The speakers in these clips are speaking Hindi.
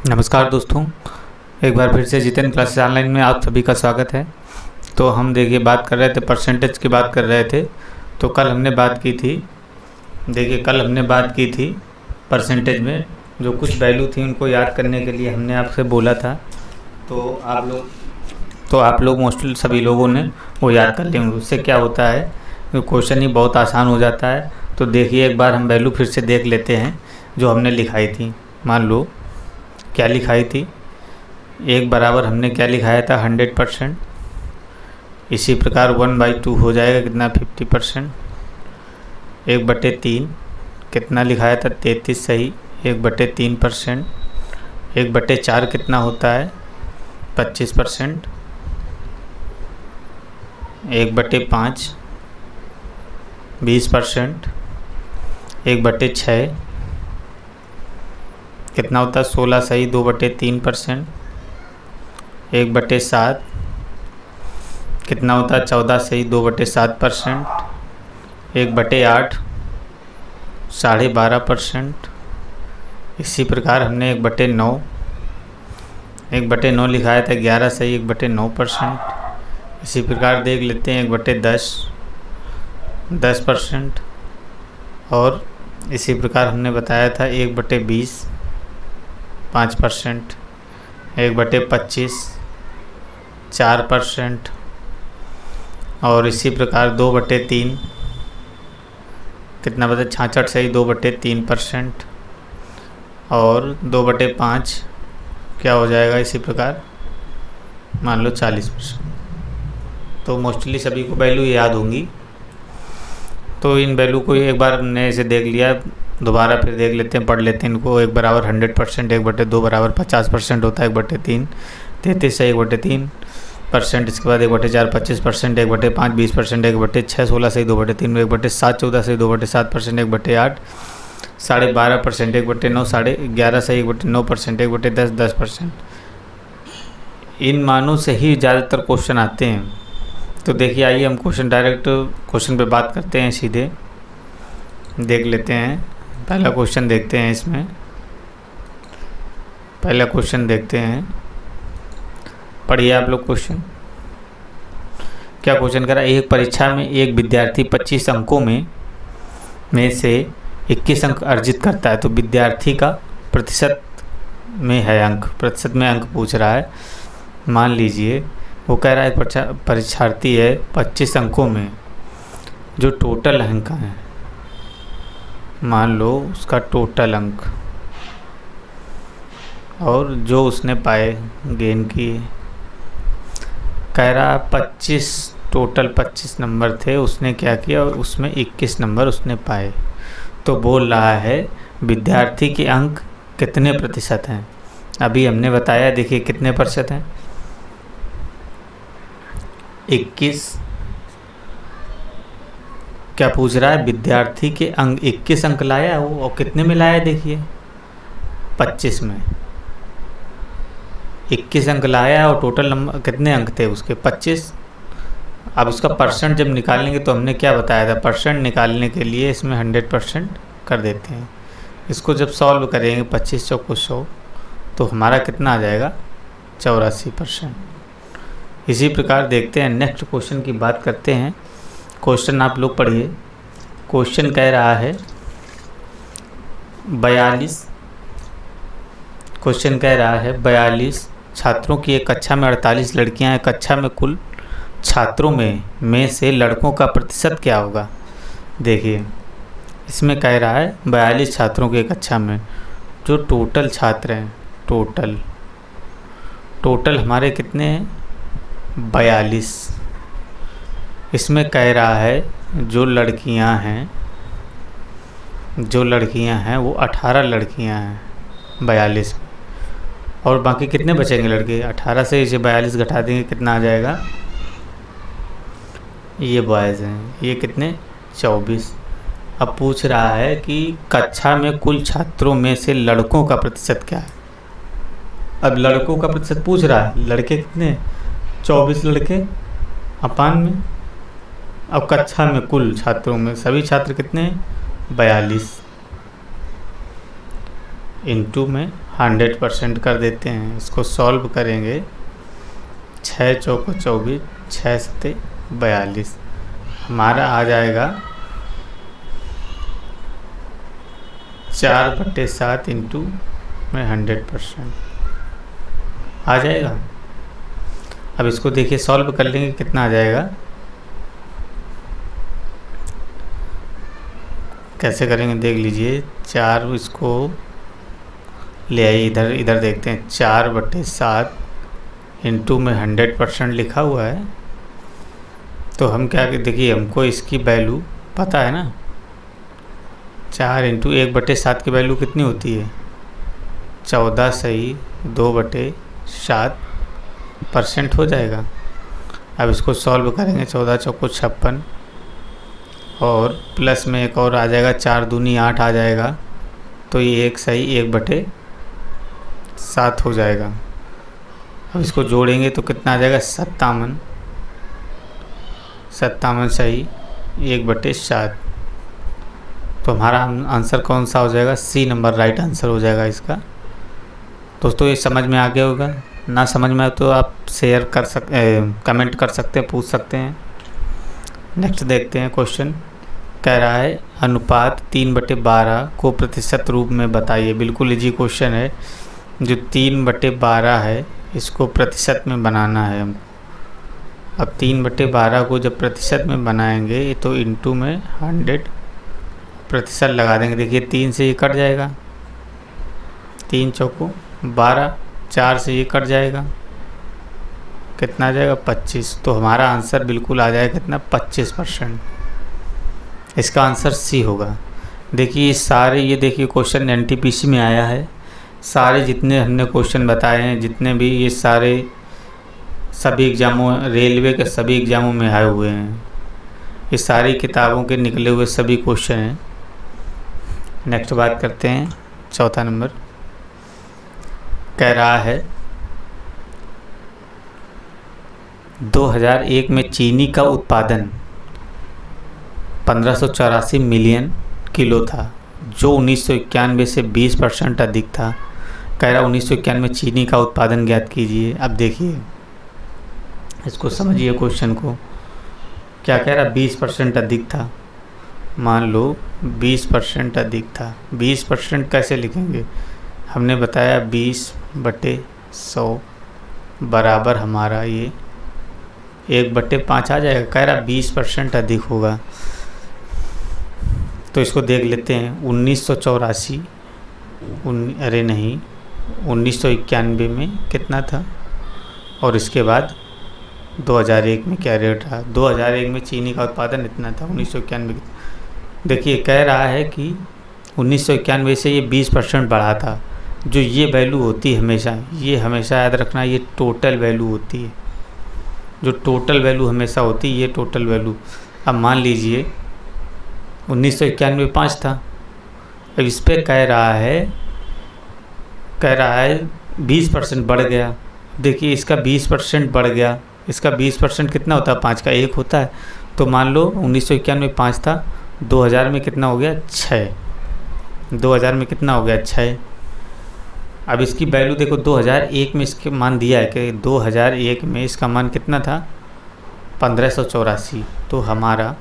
नमस्कार दोस्तों, एक बार फिर से जितेंद्र क्लासेस ऑनलाइन में आप सभी का स्वागत है। तो हम देखिए बात कर रहे थे परसेंटेज की बात कर रहे थे। तो कल हमने बात की थी परसेंटेज में जो कुछ वैल्यू थी उनको याद करने के लिए हमने आपसे बोला था। तो आप लोग मोस्टली सभी लोगों ने वो याद कर लेंगे। उससे क्या होता है कि क्वेश्चन ही बहुत आसान हो जाता है। तो देखिए एक बार हम वैल्यू फिर से देख लेते हैं जो हमने लिखाई थी। मान लो क्या लिखाई थी, एक बराबर हमने क्या लिखाया था 100%। इसी प्रकार 1/2 हो जाएगा कितना 50%। 1/3 कितना लिखाया था 33 सही 1/3%। 1/4 कितना होता है 25%। 1/5 20%। 1/6 कितना होता है 16 सही 2/3%। 1/7 कितना होता है 14 सही 2/7%। 1/8 12.5%। इसी प्रकार हमने 1/9 लिखाया था 11 सही 1/9%। इसी प्रकार देख लेते हैं 1/10 10%। और इसी प्रकार हमने बताया था 1/20 5%। 1/25 4%। और इसी प्रकार 2/3 कितना बता 66 सही 2/3%। और 2/5 क्या हो जाएगा इसी प्रकार मान लो 40%। तो मोस्टली सभी को वैल्यू याद होंगी। तो इन वैल्यू को एक बार हमने ऐसे देख लिया, दोबारा फिर देख लेते हैं, पढ़ लेते हैं इनको। 1 बराबर 100%। 1/2 बराबर 50% होता है 1/3 33 है 1/3%। इसके बाद 1/4 25%। 1/5 20%। 1/6 16 सही 2/3। 1/7 14 सही 2/7%। 1/8 12.5%। 1/9 11.5 सही 1/9%। 1/10 10%। इन मानों से ही ज़्यादातर क्वेश्चन आते हैं। तो देखिए आइए हम डायरेक्ट क्वेश्चन पे बात करते हैं, सीधे देख लेते हैं। पहला क्वेश्चन देखते हैं। इसमें पहला क्वेश्चन देखते हैं, पढ़िए आप लोग क्वेश्चन। क्या क्वेश्चन करा, एक परीक्षा में एक विद्यार्थी 25 अंकों में से 21 अंक अर्जित करता है। तो विद्यार्थी का प्रतिशत में है अंक, प्रतिशत में अंक पूछ रहा है। मान लीजिए वो कह रहा है एक परीक्षार्थी है 25 अंकों में जो टोटल अंक हैं, मान लो उसका टोटल अंक और जो उसने पाए गेन किए, कह रहा 25 टोटल 25 नंबर थे, उसने क्या किया और उसमें 21 नंबर उसने पाए। तो बोल रहा है विद्यार्थी के अंक कितने प्रतिशत हैं। अभी हमने बताया, देखिए कितने प्रतिशत हैं 21। क्या पूछ रहा है, विद्यार्थी के अंक 21 अंक लाया वो, और कितने में लाया देखिए 25 में 21 अंक लाया और टोटल नंबर कितने अंक थे उसके 25। अब उसका परसेंट जब निकालेंगे तो हमने क्या बताया था, परसेंट निकालने के लिए इसमें 100% कर देते हैं। इसको जब सॉल्व करेंगे 25 चौको 100 तो हमारा कितना आ जाएगा 84%। इसी प्रकार देखते हैं नेक्स्ट क्वेश्चन की बात करते हैं। क्वेश्चन आप लोग पढ़िए। क्वेश्चन कह रहा है 42 छात्रों की एक कक्षा में 48 लड़कियां हैं। कक्षा में कुल छात्रों में से लड़कों का प्रतिशत क्या होगा। देखिए इसमें कह रहा है 42 छात्रों की कक्षा में जो टोटल छात्र हैं, टोटल हमारे कितने हैं 42। इसमें कह रहा है जो लड़कियां हैं वो 18 लड़कियां हैं 42 में, और बाकी कितने बचेंगे लड़के। 18 से इसे 42 घटा देंगे कितना आ जाएगा, ये बॉयज़ हैं, ये कितने 24। अब पूछ रहा है कि कक्षा में कुल छात्रों में से लड़कों का प्रतिशत क्या है। अब लड़कों का प्रतिशत पूछ रहा है, लड़के कितने 24 लड़के अपान में, अब कक्षा में कुल छात्रों में सभी छात्र कितने 42 इंटू में 100% कर देते हैं। इसको सॉल्व करेंगे, 6 चौको 24, 6 सत्ते 42, हमारा आ जाएगा 4/7 इंटू में 100% आ जाएगा। अब इसको देखिए सॉल्व कर लेंगे, कितना आ जाएगा, कैसे करेंगे देख लीजिए। 4 इसको ले आइए इधर, इधर देखते हैं। 4/7 इंटू में 100% लिखा हुआ है, तो हम क्या देखिए, हमको इसकी वैल्यू पता है ना। 4 इंटू 1/7 की वैल्यू कितनी होती है, 14 सही 2/7% हो जाएगा। अब इसको सॉल्व करेंगे, 14 चौको 56 और प्लस में एक और आ जाएगा, 4 दूनी 8 आ जाएगा, तो ये 1 सही 1/7 हो जाएगा। अब इसको जोड़ेंगे तो कितना आ जाएगा, 57 सही 1/7। तो हमारा आंसर कौन सा हो जाएगा, सी नंबर राइट आंसर हो जाएगा इसका। दोस्तों ये समझ में आ गया होगा, ना समझ में आए तो आप शेयर कर कमेंट कर सकते हैं, पूछ सकते हैं। नेक्स्ट देखते हैं क्वेश्चन। कह रहा है अनुपात 3/12 को प्रतिशत रूप में बताइए। बिल्कुल इजी क्वेश्चन है। जो 3/12 है इसको प्रतिशत में बनाना है हमको। अब 3/12 को जब प्रतिशत में बनाएंगे तो इंटू में 100% लगा देंगे। देखिए 3 से ये कट जाएगा, 3 चौको 12, 4 से ये कट जाएगा, कितना आ जाएगा 25। तो हमारा आंसर बिल्कुल आ जाएगा कितना, 25%। इसका आंसर सी होगा। देखिए सारे, ये देखिए क्वेश्चन एनटीपीसी में आया है। सारे जितने हमने क्वेश्चन बताए हैं, जितने भी, ये सारे सभी एग्ज़ामों, रेलवे के सभी एग्ज़ामों में आए हुए हैं। ये सारी किताबों के निकले हुए सभी क्वेश्चन हैं। नेक्स्ट बात करते हैं, चौथा नंबर। कह रहा है 2001 में चीनी का उत्पादन 1584 मिलियन किलो था, जो 1991 से 20% अधिक था। कह रहा 1991 में चीनी का उत्पादन ज्ञात कीजिए। अब देखिए इसको समझिए क्वेश्चन को, क्या कह रहा, 20% अधिक था। मान लो 20% अधिक था, 20% कैसे लिखेंगे, हमने बताया 20/100 बराबर हमारा ये 1/5 आ जाएगा। कह रहा 20% अधिक होगा, तो इसको देख लेते हैं। 1984 अरे नहीं, 1991 में कितना था, और इसके बाद 2001 में क्या रेट रहा। 2001 में चीनी का उत्पादन इतना था, 1991। देखिए कह रहा है कि 1991 से ये 20% बढ़ा था। जो ये वैल्यू होती है हमेशा, ये हमेशा याद रखना, ये टोटल वैल्यू होती है। जो टोटल वैल्यू हमेशा होती है, ये टोटल वैल्यू। अब मान लीजिए 1991 में 5 था, अब इस पर कह रहा है 20% बढ़ गया। देखिए इसका 20% बढ़ गया, इसका 20% कितना होता है, 5 का 1 होता है। तो मान लो 1991 में 5 था, 2000 में कितना हो गया, 6। 2000 में कितना हो गया, 6। अब इसकी वैल्यू देखो, 2001 में इसके मान दिया है कि 2001 में इसका मान कितना था, 1584। तो हमारा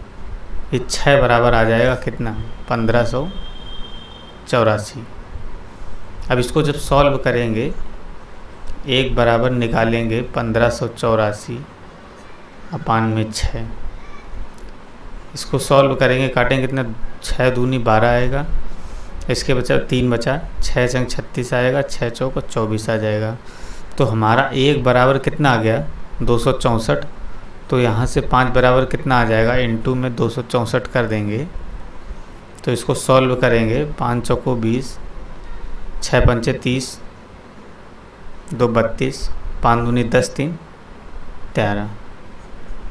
ये 6 बराबर आ जाएगा कितना, 1584। अब इसको जब सॉल्व करेंगे, 1 बराबर निकालेंगे 1584 अपान में 6। इसको सॉल्व करेंगे, काटेंगे कितना, 6 दूनी 12 आएगा, इसके बचा 3 बचा, 6 संग 36 आएगा, 6 चौको 24 आ जाएगा। तो हमारा 1 बराबर कितना आ गया, 264। तो यहाँ से 5 बराबर कितना आ जाएगा, इंटू में 264 कर देंगे। तो इसको सॉल्व करेंगे, 5 चौको 20, 6 पंचे 30, 2 32, 5 दूनी 10, 3 13।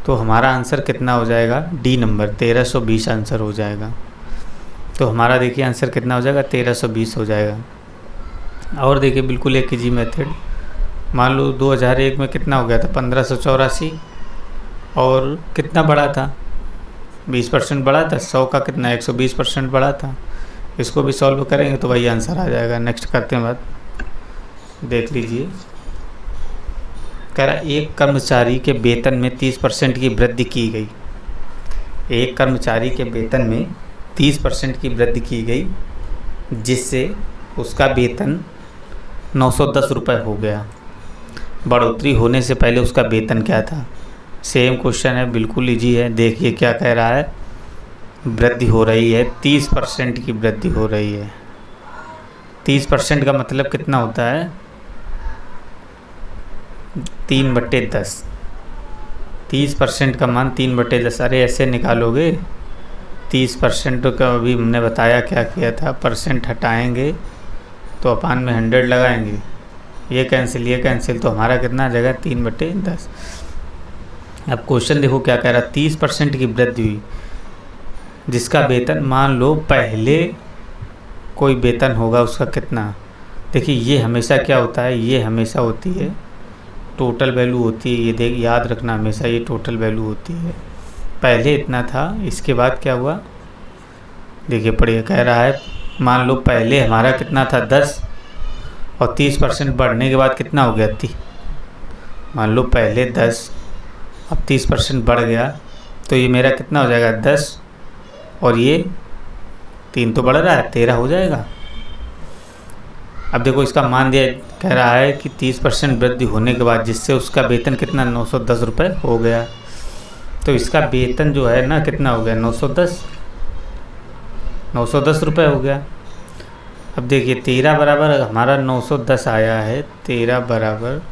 तो हमारा आंसर कितना हो जाएगा, डी नंबर 1320 आंसर हो जाएगा। तो हमारा देखिए आंसर कितना हो जाएगा, 1320 हो जाएगा। और देखिए बिल्कुल एक इजी मेथड, मान लो 2001 में कितना हो गया था, 1584, और कितना बढ़ा था, 20% बढ़ा था। 100 का कितना, 120% बढ़ा था। इसको भी सॉल्व करेंगे तो वही आंसर आ जाएगा। नेक्स्ट करते हैं बात। देख लीजिए। कह रहा एक कर्मचारी के वेतन में 30% की वृद्धि की गई। एक कर्मचारी के वेतन में 30% की वृद्धि की गई, जिससे उसका वेतन 910 रुपये हो गया। बढ़ोतरी होने से पहले उसका वेतन क्या था? सेम क्वेश्चन है, बिल्कुल इजी है। देखिए क्या कह रहा है, वृद्धि हो रही है, 30% की वृद्धि हो रही है। 30% का मतलब कितना होता है? 3/10। 30% का मान 3/10। अरे ऐसे निकालोगे 30% का? अभी हमने बताया क्या किया था, परसेंट हटाएंगे तो अपान में 100 लगाएंगे, ये कैंसिल, तो हमारा कितना आ जाएगा? 3/10। अब क्वेश्चन देखो क्या कह रहा है, 30% की वृद्धि हुई, जिसका वेतन, मान लो पहले कोई वेतन होगा उसका कितना। देखिए ये हमेशा क्या होता है, ये हमेशा होती है टोटल वैल्यू होती है। ये देख याद रखना, हमेशा ये टोटल वैल्यू होती है। पहले इतना था, इसके बाद क्या हुआ? देखिए पढ़िए, कह रहा है मान लो पहले हमारा कितना था 10, और 30% बढ़ने के बाद कितना हो गया 30। मान लो पहले 10, अब 30% बढ़ गया, तो ये मेरा कितना हो जाएगा 10, और ये 3 तो बढ़ रहा है, 13 हो जाएगा। अब देखो इसका मान दिया, कह रहा है कि 30% वृद्धि होने के बाद जिससे उसका वेतन कितना 910 रुपये हो गया। तो इसका वेतन जो है ना कितना हो गया? 910 रुपये हो गया। अब देखिए 13 बराबर हमारा 910 आया है, 13 बराबर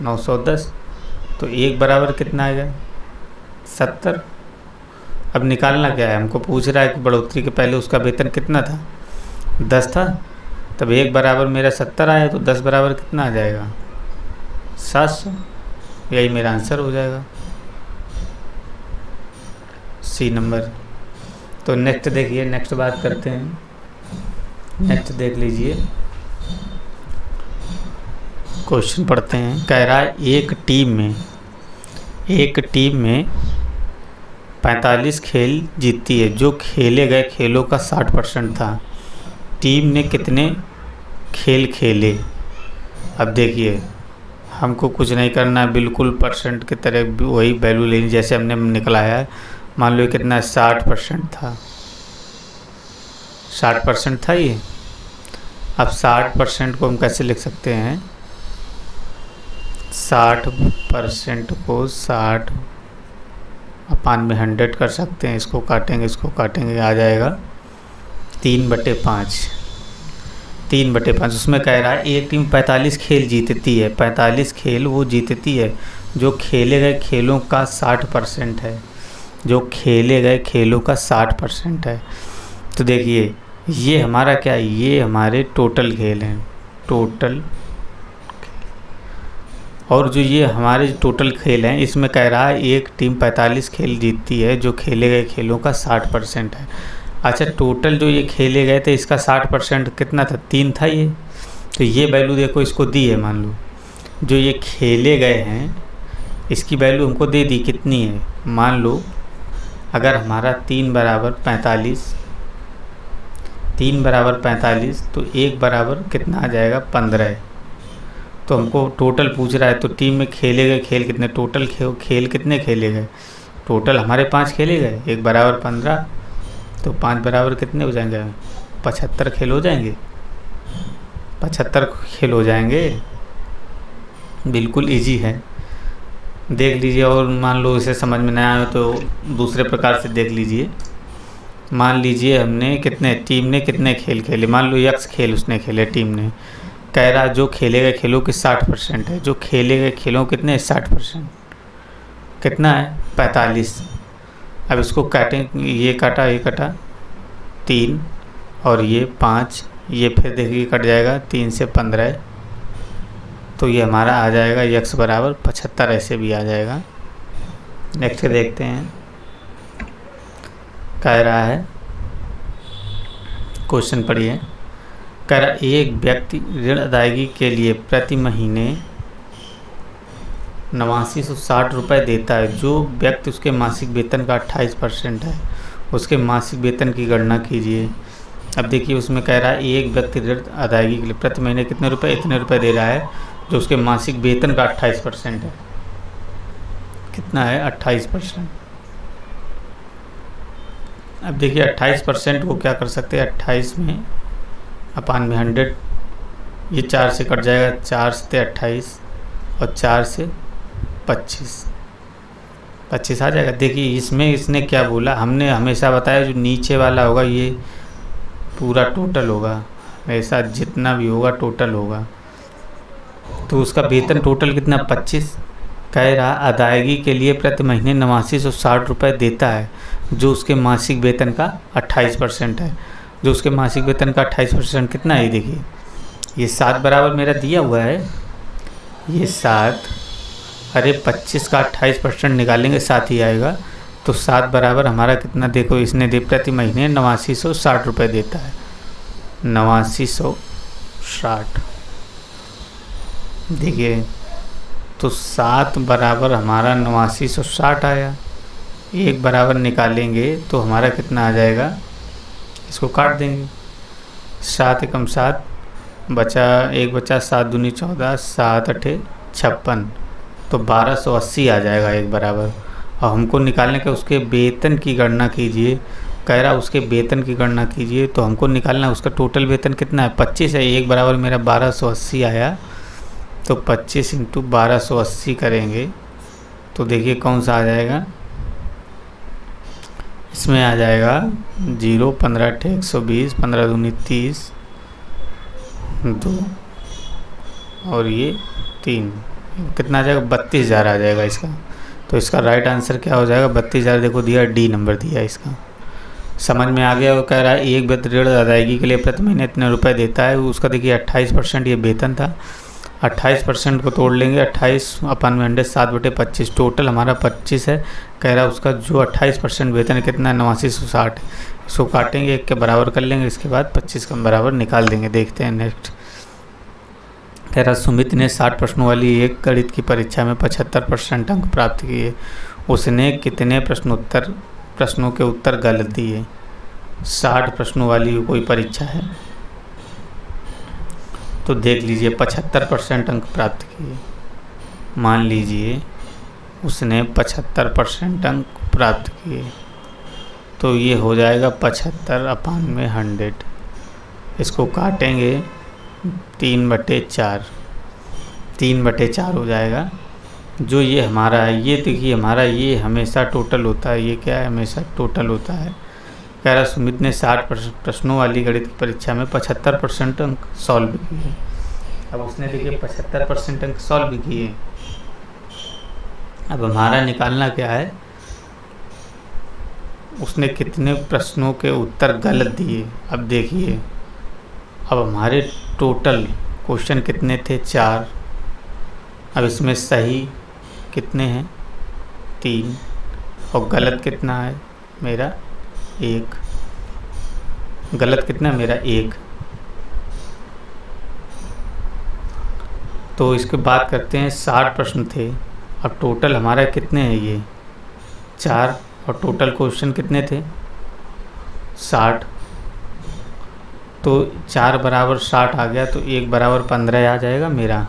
910, तो 1 बराबर कितना आएगा? 70। अब निकालना क्या है, हमको पूछ रहा है कि बढ़ोतरी के पहले उसका वेतन कितना था? 10 था, तब 1 बराबर मेरा 70 आया, तो 10 बराबर कितना आ जाएगा? 700। यही मेरा आंसर हो जाएगा, सी नंबर। तो नेक्स्ट देखिए, नेक्स्ट बात करते हैं। नेक्स्ट देख लीजिए, क्वेश्चन पढ़ते हैं। कह रहा है एक टीम में 45 खेल जीतती है, जो खेले गए खेलों का 60% था। टीम ने कितने खेल खेले? अब देखिए हमको कुछ नहीं करना, बिल्कुल परसेंट की तरह वही वैल्यू लेनी जैसे हमने निकलाया है। मान लो कितना 60% था, 60% था ये। अब 60% को हम कैसे लिख सकते हैं? 60% को 60 अपान में 100 कर सकते हैं। इसको काटेंगे आ जाएगा 3/5। 3/5। उसमें कह रहा है एक टीम 45 खेल जीतती है। 45 खेल वो जीतती है जो खेले गए खेलों का 60% है, जो खेले गए खेलों का 60% है। तो देखिए ये हमारा क्या है, ये हमारे टोटल खेल हैं, टोटल। और जो ये हमारे टोटल खेल हैं, इसमें कह रहा है एक टीम 45 खेल जीतती है जो खेले गए खेलों का 60% है। अच्छा, टोटल जो ये खेले गए थे इसका 60% कितना था? 3 था ये। तो ये वैल्यू देखो इसको दी है, मान लो जो ये खेले गए हैं इसकी वैल्यू हमको दे दी, कितनी है? मान लो अगर हमारा 3 बराबर 45, 3 बराबर 45, तो 1 बराबर कितना आ जाएगा? 15। तो हमको टोटल पूछ रहा है, तो टीम में खेले गए खेल कितने? टोटल खेल कितने खेले गए? टोटल हमारे 5 खेले गए, 1 बराबर 15, तो 5 बराबर कितने हो जाएंगे? 75 खेल हो जाएंगे। 75 खेल हो जाएंगे, बिल्कुल इजी है, देख लीजिए। और मान लो इसे समझ में ना आए तो दूसरे प्रकार से देख लीजिए। मान लीजिए हमने टीम ने कितने खेल खेले, मान लो X खेल उसने खेले टीम ने। कह रहा जो खेले गए खेलों के 60% है, जो खेले गए खेलों कितने? 60% कितना है? 45। अब इसको काटें, ये काटा 3, और ये 5, ये फिर देखिए कट जाएगा 3 से 15, तो ये हमारा आ जाएगा X बराबर 75, ऐसे भी आ जाएगा। नेक्स्ट देखते हैं, कह रहा है क्वेश्चन पढ़िए। कह रहा एक व्यक्ति ऋण अदायगी के लिए प्रति महीने 8960 रुपये देता है। जो व्यक्ति उसके मासिक वेतन का 28% है, उसके मासिक वेतन की गणना कीजिए। अब देखिए उसमें कह रहा है एक व्यक्ति ऋण अदायगी के लिए प्रति महीने कितने रुपए, इतने रुपए दे रहा है, जो उसके मासिक वेतन का 28% है। कितना है? 28%। अब देखिए 28% वो क्या कर सकते हैं, 28 में अपान में 100, ये 4 से कट जाएगा, 4 से 28 और 4 से 25 आ जाएगा। देखिए इसमें इसने क्या बोला, हमने हमेशा बताया जो नीचे वाला होगा ये पूरा टोटल होगा, ऐसा जितना भी होगा टोटल होगा। तो उसका वेतन टोटल कितना? 25। कह रहा अदायगी के लिए प्रति महीने 8960 रुपये देता है, जो उसके मासिक वेतन का 28% है। जो उसके मासिक वेतन का 28% कितना है? देखिए ये 7 बराबर मेरा दिया हुआ है, ये 7, अरे 25 का 28% निकालेंगे 7 ही आएगा। तो 7 बराबर हमारा कितना? देखो इसने दे प्रति महीने 8960 रुपये देता है, 8960। देखिए तो 7 बराबर हमारा 8960 आया। 1 बराबर निकालेंगे तो हमारा कितना आ जाएगा? इसको काट देंगे, 7 एकम 7 बचा, 1 बचा, 7 दूनी 14, 7 अठे 56, तो 1280 आ जाएगा 1 बराबर। और हमको निकालने के उसके वेतन की गणना कीजिए। कह रहा उसके वेतन की गणना कीजिए, तो हमको निकालना उसका टोटल वेतन कितना है? 25 है। 1 बराबर मेरा 1280 आया, तो 25 इंटू 1280 करेंगे तो देखिए कौन सा आ जाएगा, इसमें आ जाएगा 0, 15 अठे 120, 15 दूनी 30, 2 और ये 3, कितना आ जाएगा? 32,000 आ जाएगा इसका। तो इसका राइट आंसर क्या हो जाएगा? 32,000। देखो दिया, डी नंबर दिया इसका। समझ में आ गया? वो कह रहा है एक व्यक्ति ऋण अदायगी के लिए प्रति महीने इतने रुपए देता है, उसका देखिए 28% ये वेतन था। 28% को तोड़ लेंगे, 28 अपन में 100, 7/25, टोटल हमारा 25 है। कह रहा है उसका जो 28% वेतन है कितना है? 8960। इसको काटेंगे, 1 के बराबर कर लेंगे, इसके बाद 25 के बराबर निकाल देंगे। देखते हैं नेक्स्ट। कह रहा सुमित ने 60 प्रश्नों वाली एक गणित की परीक्षा में 75% अंक प्राप्त किए। उसने कितने प्रश्नों के उत्तर गलत दिए? 60 प्रश्नों वाली कोई परीक्षा है तो देख लीजिए 75% अंक प्राप्त किए। मान लीजिए उसने 75% अंक प्राप्त किए, तो ये हो जाएगा 75 अपान में 100। इसको काटेंगे 3/4, 3/4 हो जाएगा। जो ये हमारा है, ये देखिए हमारा ये हमेशा टोटल होता है। ये क्या है? हमेशा टोटल होता है। कह रहा सुमित ने 60 प्रश्नों वाली गणित की परीक्षा में 75% अंक सॉल्व किए। अब उसने देखिए 75% अंक सॉल्व किए। अब हमारा निकालना क्या है? उसने कितने प्रश्नों के उत्तर गलत दिए। अब देखिए, अब हमारे टोटल क्वेश्चन कितने थे? 4। अब इसमें सही कितने हैं? 3, और गलत कितना है मेरा? 1। गलत कितना मेरा? 1। तो इसके बात करते हैं, 60 प्रश्न थे। अब टोटल हमारा कितने हैं? ये 4, और टोटल क्वेश्चन कितने थे? 60। तो 4 बराबर 60 आ गया, तो 1 बराबर 15 आ जाएगा मेरा।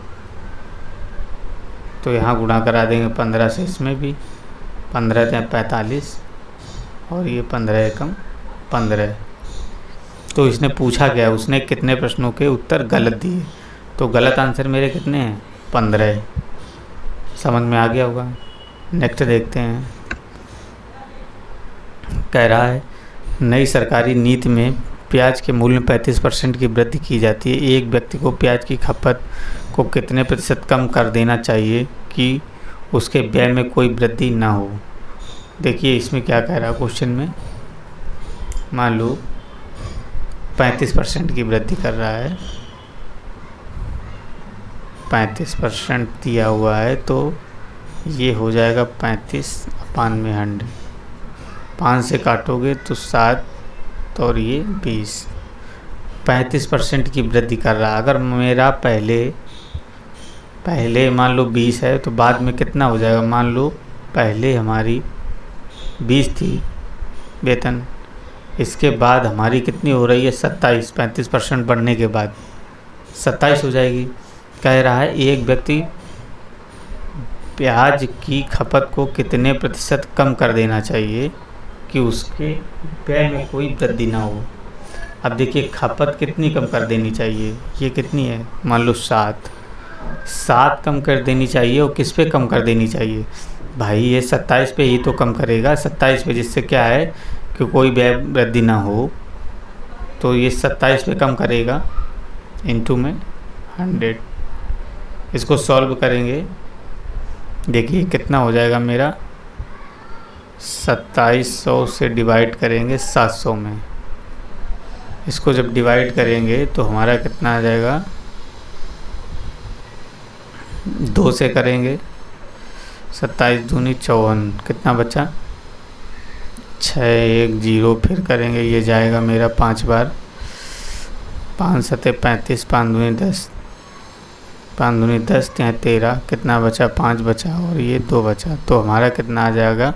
तो यहाँ गुणा करा देंगे 15 से, इसमें भी 15 × 45 और ये 15 एकम 15। तो इसने पूछा क्या? उसने कितने प्रश्नों के उत्तर गलत दिए। तो गलत आंसर मेरे कितने हैं? 15। समझ में आ गया होगा। नेक्स्ट देखते हैं। कह रहा है नई सरकारी नीति में प्याज के मूल्य में 35% की वृद्धि की जाती है। एक व्यक्ति को प्याज की खपत को कितने प्रतिशत कम कर देना चाहिए कि उसके व्यय में कोई वृद्धि ना हो? देखिए इसमें क्या कह रहा है क्वेश्चन में। मान लो 35% की वृद्धि कर रहा है, 35% दिया हुआ है, तो ये हो जाएगा 35 अपान में 100। 5 से काटोगे तो 7 और ये 20। 35% की वृद्धि कर रहा है। अगर मेरा पहले मान लो 20 है, तो बाद में कितना हो जाएगा? मान लो पहले हमारी 20 थी वेतन, इसके बाद हमारी कितनी हो रही है 27, 35% बढ़ने के बाद 27 हो जाएगी। कह रहा है एक व्यक्ति प्याज की खपत को कितने प्रतिशत कम कर देना चाहिए कि उसके व्यय में कोई वृद्धि ना हो। अब देखिए खपत कितनी कम कर देनी चाहिए, ये कितनी है, मान लो 7 कम कर देनी चाहिए। और किस पे कम कर देनी चाहिए भाई, ये 27 पे ही तो कम करेगा, 27 पे, जिससे क्या है कि कोई व्यय वृद्धि ना हो। तो ये 27 पे कम करेगा इनटू में 100। इसको सॉल्व करेंगे, देखिए कितना हो जाएगा मेरा, 2700 से डिवाइड करेंगे 700 में। इसको जब डिवाइड करेंगे तो हमारा कितना आ जाएगा, 2 से करेंगे, 27 दूनी 54, कितना बचा 6 1 0, फिर करेंगे, ये जाएगा मेरा 5 बार, 5 7 35, 5 दूनी 10, 5 दूनी 10, 13, कितना बचा 5 बचा और ये 2 बचा। तो हमारा कितना आ जाएगा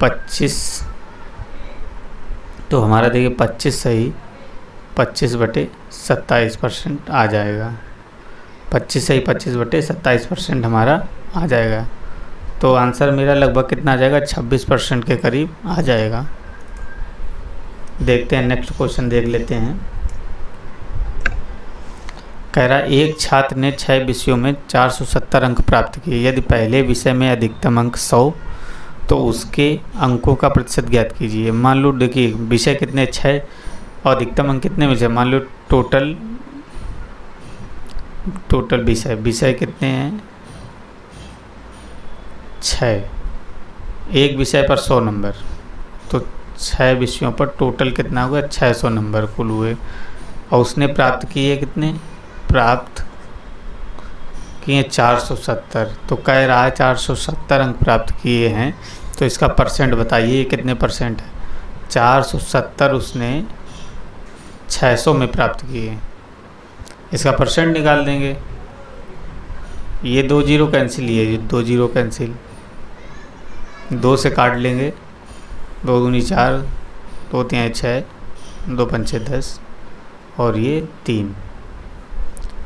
25। तो हमारा देखिए 25 सही 25/27% आ जाएगा। 25 सही 25/27% हमारा आ जाएगा। तो आंसर मेरा लगभग कितना आ जाएगा, 26% के करीब आ जाएगा। देखते हैं नेक्स्ट क्वेश्चन देख लेते हैं। कह रहा एक छात्र ने 6 विषयों में 470 अंक प्राप्त किए। यदि पहले विषय में अधिकतम अंक 100 तो उसके अंकों का प्रतिशत ज्ञात कीजिए। मान लो देखिए विषय कितने 6 और अधिकतम अंक कितने विषय, मान लो टोटल विषय कितने हैं 6, एक विषय पर 100 नंबर, तो 6 विषयों पर टोटल कितना हुआ 600 नंबर कुल हुए। और उसने प्राप्त किए कितने, प्राप्त किए 470। तो कह रहा है 470 अंक प्राप्त किए हैं, तो इसका परसेंट बताइए कितने परसेंट है। 470 उसने 600 में प्राप्त किए, इसका परसेंट निकाल देंगे। ये 2 0 कैंसिल, ये 2 0 कैंसिल, 2 से काट लेंगे, 2 दूनी 4, 2 3 6, 2 5 10 और ये 3।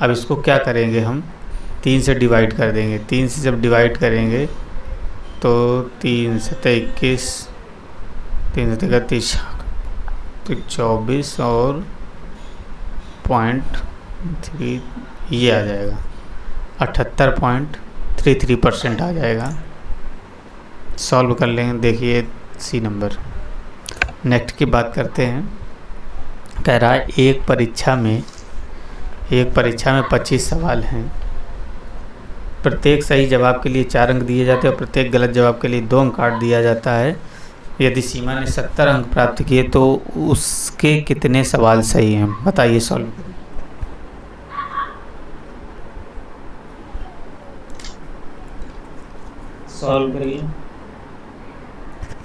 अब इसको क्या करेंगे हम, 3 से डिवाइड कर देंगे। 3 से जब डिवाइड करेंगे तो 3 से 21, 3 से 31, तो 24 और 0.3 ये आ जाएगा, 78.33% आ जाएगा। सॉल्व कर लेंगे, देखिए सी नंबर। नेक्स्ट की बात करते हैं। कह रहा है एक परीक्षा में 25 सवाल हैं, प्रत्येक सही जवाब के लिए 4 अंक दिए जाते हैं और प्रत्येक गलत जवाब के लिए 2 अंक काट दिया जाता है। यदि सीमा ने 70 अंक प्राप्त किए तो उसके कितने सवाल सही हैं, बताइए। सॉल्व करिए।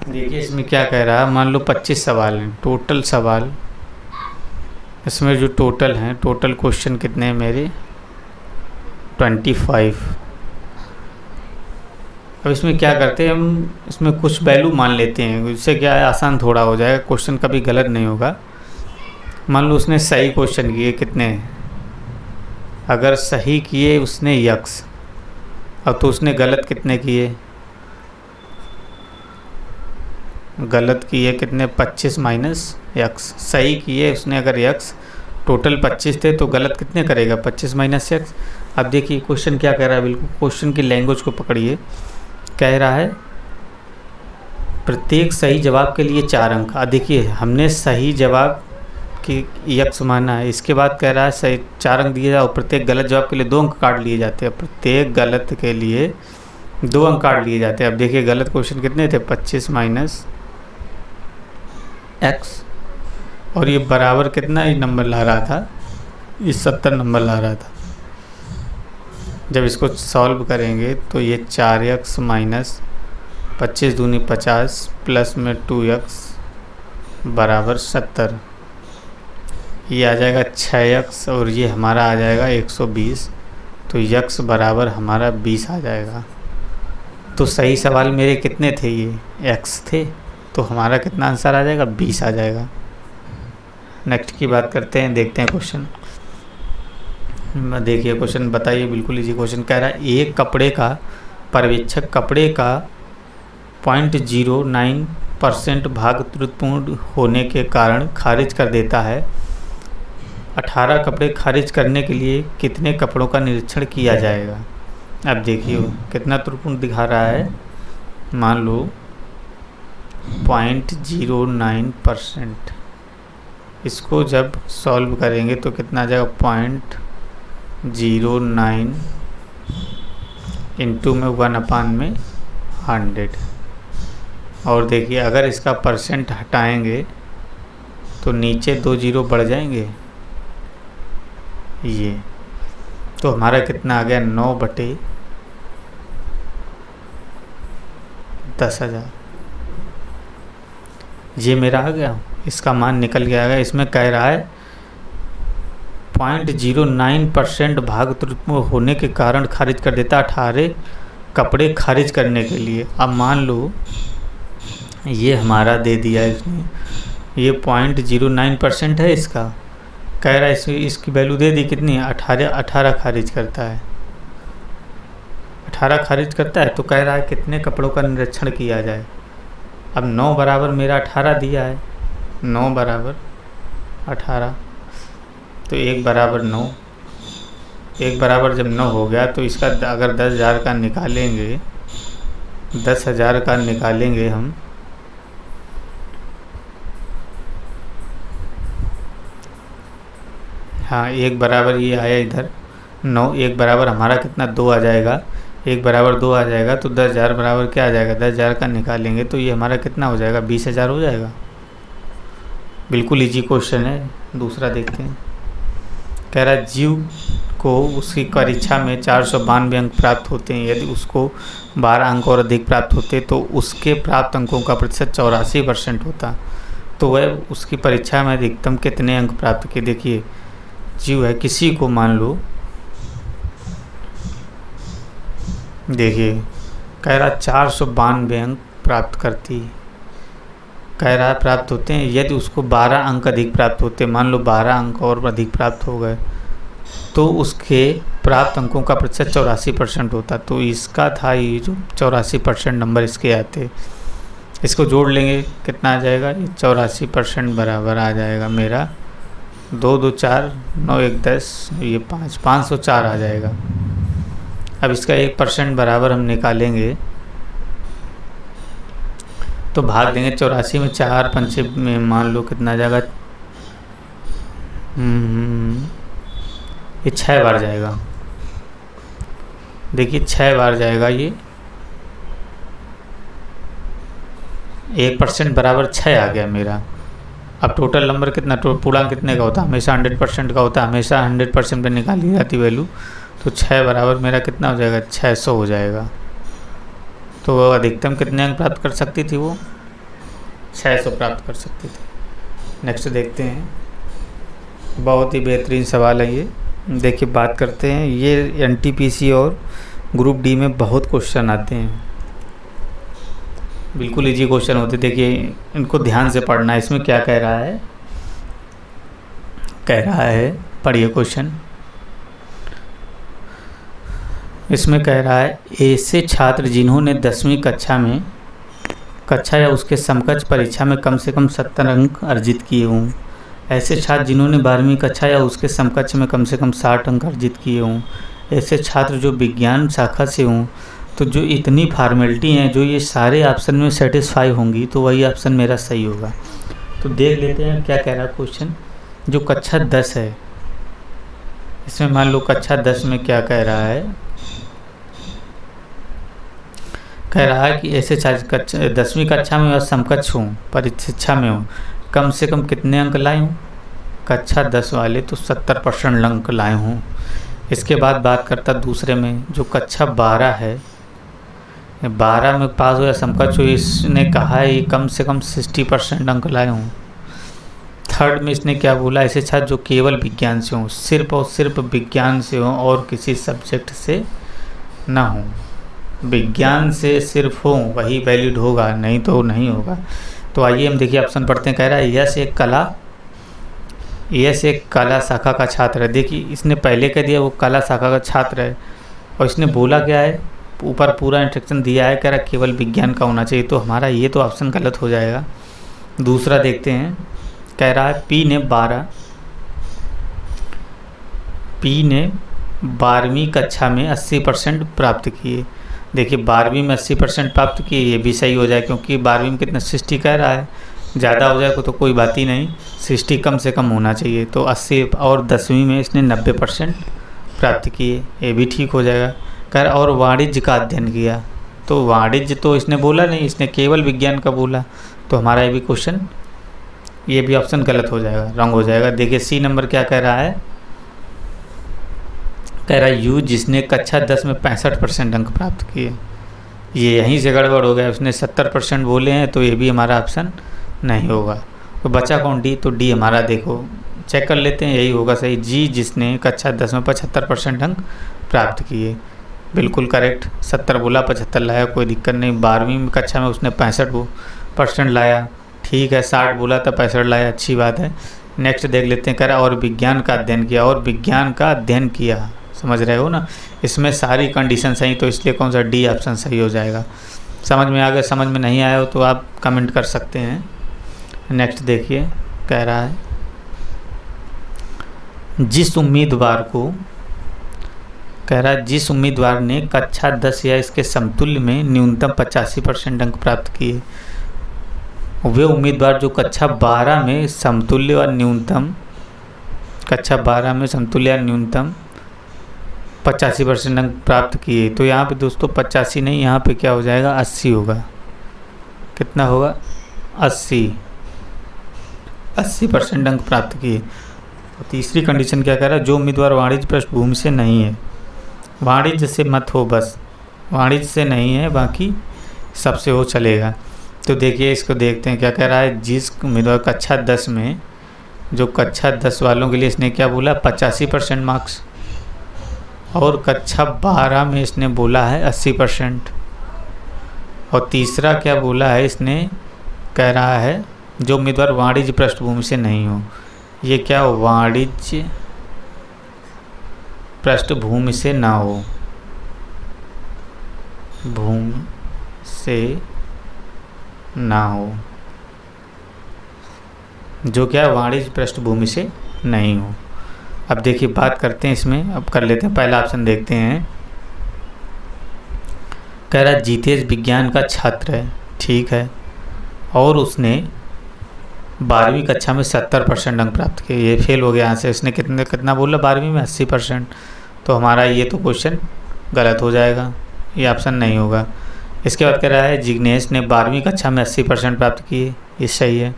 देखिए इसमें क्या कह रहा है, मान लो 25 सवाल हैं, टोटल सवाल इसमें जो टोटल हैं, टोटल क्वेश्चन कितने हैं मेरे 25। अब इसमें क्या करते हैं हम, इसमें कुछ वैल्यू मान लेते हैं, इससे क्या है आसान थोड़ा हो जाएगा, क्वेश्चन कभी गलत नहीं होगा। मान लो उसने सही क्वेश्चन किए कितने, अगर सही किए उसने यक्स, अब तो उसने गलत कितने किए, गलत किए कितने 25 माइनस यक्स। सही किए उसने अगर यक्स, टोटल 25 थे तो गलत कितने करेगा 25 माइनस यक्स। अब देखिए क्वेश्चन क्या कह रहा है, बिल्कुल क्वेश्चन की लैंग्वेज को पकड़िए। कह रहा है प्रत्येक सही जवाब के लिए 4 अंक। देखिए हमने सही जवाब की यक्स माना है, इसके बाद कह रहा है सही 4 अंक दिए जाए और प्रत्येक गलत जवाब के लिए 2 अंक काट लिए जाते हैं। प्रत्येक गलत के लिए 2 अंक काट लिए जाते हैं। अब देखिए गलत क्वेश्चन कितने थे 25 माइनस एक्स, और ये बराबर कितना ही नंबर ला रहा था, ये 70 नंबर ला रहा था। जब इसको सॉल्व करेंगे तो ये 4x माइनस 25 दूनी 50 प्लस में 2x बराबर 70, ये आ जाएगा 6x और ये हमारा आ जाएगा 120। तो x बराबर हमारा 20 आ जाएगा। तो सही सवाल मेरे कितने थे, ये x थे, तो हमारा कितना आंसर आ जाएगा 20 आ जाएगा। नेक्स्ट की बात करते हैं, देखते हैं क्वेश्चन। देखिए क्वेश्चन बताइए, बिल्कुल इजी क्वेश्चन कह रहा है एक कपड़े का पर्यवेक्षक कपड़े का 0.09% भाग त्रुटिपूर्ण होने के कारण खारिज कर देता है। 18 कपड़े खारिज करने के लिए कितने कपड़ों का निरीक्षण किया जाएगा। अब देखिए कितना त्रुटिपूर्ण दिखा रहा है, मान लो 0.09%। इसको जब सॉल्व करेंगे तो कितना आ जाएगा, 0.09 इंटू में 1/100। और देखिए अगर इसका परसेंट हटाएंगे तो नीचे 2 जीरो बढ़ जाएंगे, ये तो हमारा कितना आ गया, 9/10,000। ये मेरा आ गया, इसका मान निकल गया है। इसमें कह रहा है 0.09% भाग त्रुटिपूर्ण होने के कारण खारिज कर देता 18 कपड़े खारिज करने के लिए। अब मान लो ये हमारा दे दिया इसने, ये 0.09% है इसका, कह रहा है इसकी वैल्यू दे दी कितनी, 18 खारिज करता है, 18 खारिज करता है। तो कह रहा है कितने कपड़ों का निरीक्षण किया जाए। अब 9 बराबर मेरा 18 दिया है, 9 बराबर 18, तो 1 बराबर 9, 1 बराबर जब 9 हो गया तो इसका अगर 10,000 का निकालेंगे, 10,000 का निकालेंगे हम, हाँ 1 बराबर ये आया इधर 9, 1 बराबर हमारा कितना 2 आ जाएगा, 1 बराबर 2 आ जाएगा तो 10,000 बराबर क्या आ जाएगा, 10,000 का निकालेंगे तो ये हमारा कितना हो जाएगा, 20,000 हो जाएगा। बिल्कुल इजी क्वेश्चन है। दूसरा देखते हैं, कह रहा है जीव को उसकी परीक्षा में 492 अंक प्राप्त होते हैं। यदि उसको 12 अंक और अधिक प्राप्त होते तो उसके प्राप्त अंकों का प्रतिशत 84% होता। तो वह उसकी परीक्षा में अधिकतम कितने अंक प्राप्त किए। देखिए जीव है, किसी को मान लो, देखिए कह रहा 492 अंक प्राप्त करती, कह रहा प्राप्त होते हैं यदि उसको 12 अंक अधिक प्राप्त होते, मान लो 12 अंक और अधिक प्राप्त हो गए तो उसके प्राप्त अंकों का प्रतिशत 84% होता। तो इसका था ये जो 84% नंबर इसके आते, इसको जोड़ लेंगे कितना आ जाएगा, ये 84% बराबर आ जाएगा मेरा 2 2 4 9 1 10, ये 504 आ जाएगा। अब इसका 1% बराबर हम निकालेंगे तो भाग देंगे 84 में, 4 पंचे में मान लो कितना आ जाएगा, ये 6 बार जाएगा। देखिए 6 बार जाएगा, ये 1% बराबर 6 आ गया मेरा। अब टोटल नंबर कितना, पूर्णांक कितने का होता है, हमेशा 100% का होता है, हमेशा 100% पे निकाली जाती वैल्यू। तो 6 बराबर मेरा कितना हो जाएगा, 600 हो जाएगा। तो वो अधिकतम कितने अंक प्राप्त कर सकती थी, वो 600 प्राप्त कर सकती थी। नेक्स्ट देखते हैं, बहुत ही बेहतरीन सवाल है ये। देखिए बात करते हैं, ये NTPC और ग्रुप डी में बहुत क्वेश्चन आते हैं, बिल्कुल इजी क्वेश्चन होते। देखिए इनको ध्यान से पढ़ना है। इसमें क्या कह रहा है, पढ़िए क्वेश्चन। इसमें कह रहा है ऐसे छात्र जिन्होंने 10वीं कक्षा या उसके समकक्ष परीक्षा में कम से कम 70 अंक अर्जित किए हों। ऐसे छात्र जिन्होंने 12वीं कक्षा या उसके समकक्ष में कम से कम 60 अंक अर्जित किए हों। ऐसे छात्र जो विज्ञान शाखा से हों। तो जो इतनी फॉर्मेलिटी हैं, जो ये सारे ऑप्शन में सेटिस्फाई होंगी तो वही ऑप्शन मेरा सही होगा। तो देख लेते हैं क्या कह रहा है क्वेश्चन। जो कक्षा 10 है, इसमें मान लो कक्षा 10 में क्या कह रहा है, कह रहा है कि ऐसे छात्र 10वीं कक्षा में और समकक्ष हों, परीक्षा में हों, कम से कम कितने अंक लाए हों, कक्षा 10 वाले तो 70% अंक लाए हों। इसके बाद बात करता दूसरे में, जो कक्षा 12 है, 12 में पास हो या समकक्ष हो, इसने कहा है ये कम से कम 60% अंक लाए हों। थर्ड में इसने क्या बोला, ऐसे छात्र जो केवल विज्ञान से हों, सिर्फ और सिर्फ विज्ञान से हों और किसी सब्जेक्ट से ना हों। विज्ञान से सिर्फ हो वही वैलिड होगा, नहीं तो नहीं होगा। तो आइए हम देखिए ऑप्शन पढ़ते हैं। कह रहा है यस एक कला यश एक कला शाखा का छात्र है। देखिए इसने पहले कह दिया वो कला शाखा का छात्र है, और इसने बोला क्या है, ऊपर पूरा इंस्ट्रक्शन दिया है, कह रहा केवल विज्ञान का होना चाहिए, तो हमारा ये तो ऑप्शन गलत हो जाएगा। दूसरा देखते हैं, कह रहा है पी ने 12वीं कक्षा में 80% प्राप्त किए। देखिए 12वीं में 80% प्राप्त किए, ये भी सही हो जाए, क्योंकि 12वीं में कितना 60 कह रहा है, ज़्यादा हो जाए तो कोई बात ही नहीं, 60 कम से कम होना चाहिए, तो 80। और 10वीं में इसने 90% प्राप्त किए, ये भी ठीक हो जाएगा। कर और वाणिज्य का अध्ययन किया, तो वाणिज्य तो इसने बोला नहीं, इसने केवल विज्ञान का बोला, तो हमारा ये भी क्वेश्चन, ये भी ऑप्शन गलत हो जाएगा, रॉन्ग हो जाएगा। देखिए सी नंबर क्या कह रहा है, कह रहा है यू जिसने कक्षा 10 में 65% अंक प्राप्त किए, ये यहीं से गड़बड़ हो गया, उसने 70% बोले हैं, तो ये भी हमारा ऑप्शन नहीं होगा। तो बचा कौन, डी, तो डी हमारा देखो चेक कर लेते हैं, यही होगा सही। जी जिसने कक्षा 10 में 75% अंक प्राप्त किए, बिल्कुल करेक्ट, 70 बोला 75 लाया, कोई दिक्कत नहीं। 12वीं कक्षा में उसने 65% लाया, ठीक है। 60 बोला था 65 लाया, अच्छी बात है। नेक्स्ट देख लेते हैं, कह रहा और विज्ञान का अध्ययन किया, और विज्ञान का अध्ययन किया, समझ रहे हो ना, इसमें सारी कंडीशन सही, तो इसलिए कौन सा डी ऑप्शन सही हो जाएगा। समझ में आ गया, समझ में नहीं आया हो तो आप कमेंट कर सकते हैं। नेक्स्ट देखिए, कह रहा है जिस उम्मीदवार ने कक्षा 10 या इसके समतुल्य में न्यूनतम 85% अंक प्राप्त किए, वे उम्मीदवार जो कक्षा 12 में समतुल्य और न्यूनतम 85% अंक प्राप्त किए, तो यहाँ पे दोस्तों 85 नहीं, यहाँ पे क्या हो जाएगा 80 होगा। कितना होगा 80% अंक प्राप्त किए। और तीसरी कंडीशन क्या कह रहा है, जो उम्मीदवार वाणिज्य पृष्ठभूमि से नहीं है, वाणिज्य से मत हो, बस वाणिज्य से नहीं है, बाकी सबसे हो चलेगा। तो देखिए इसको देखते हैं क्या कह रहा है, जिस उम्मीदवार कक्षा 10 में, जो कक्षा 10 वालों के लिए इसने क्या बोला 85% मार्क्स, और कक्षा 12 में इसने बोला है 80%, और तीसरा क्या बोला है इसने, कह रहा है जो उम्मीदवार वाणिज्य पृष्ठभूमि से नहीं हो, ये क्या हो, वाणिज्य पृष्ठभूमि से ना हो, भूमि से ना हो, जो क्या है वाणिज्य पृष्ठभूमि से नहीं हो। अब देखिए बात करते हैं इसमें, अब कर लेते हैं, पहला ऑप्शन देखते हैं। कह रहा जीतेश विज्ञान का छात्र है, ठीक है, और उसने 12वीं कक्षा में 70% अंक प्राप्त किए, ये फेल हो गया यहाँ से, इसने कितना बोला 12वीं में 80%, तो हमारा ये तो क्वेश्चन गलत हो जाएगा, ये ऑप्शन नहीं होगा। इसके बाद कह रहा है जिग्नेश ने 12वीं कक्षा में 80% प्राप्त किए, ये सही है,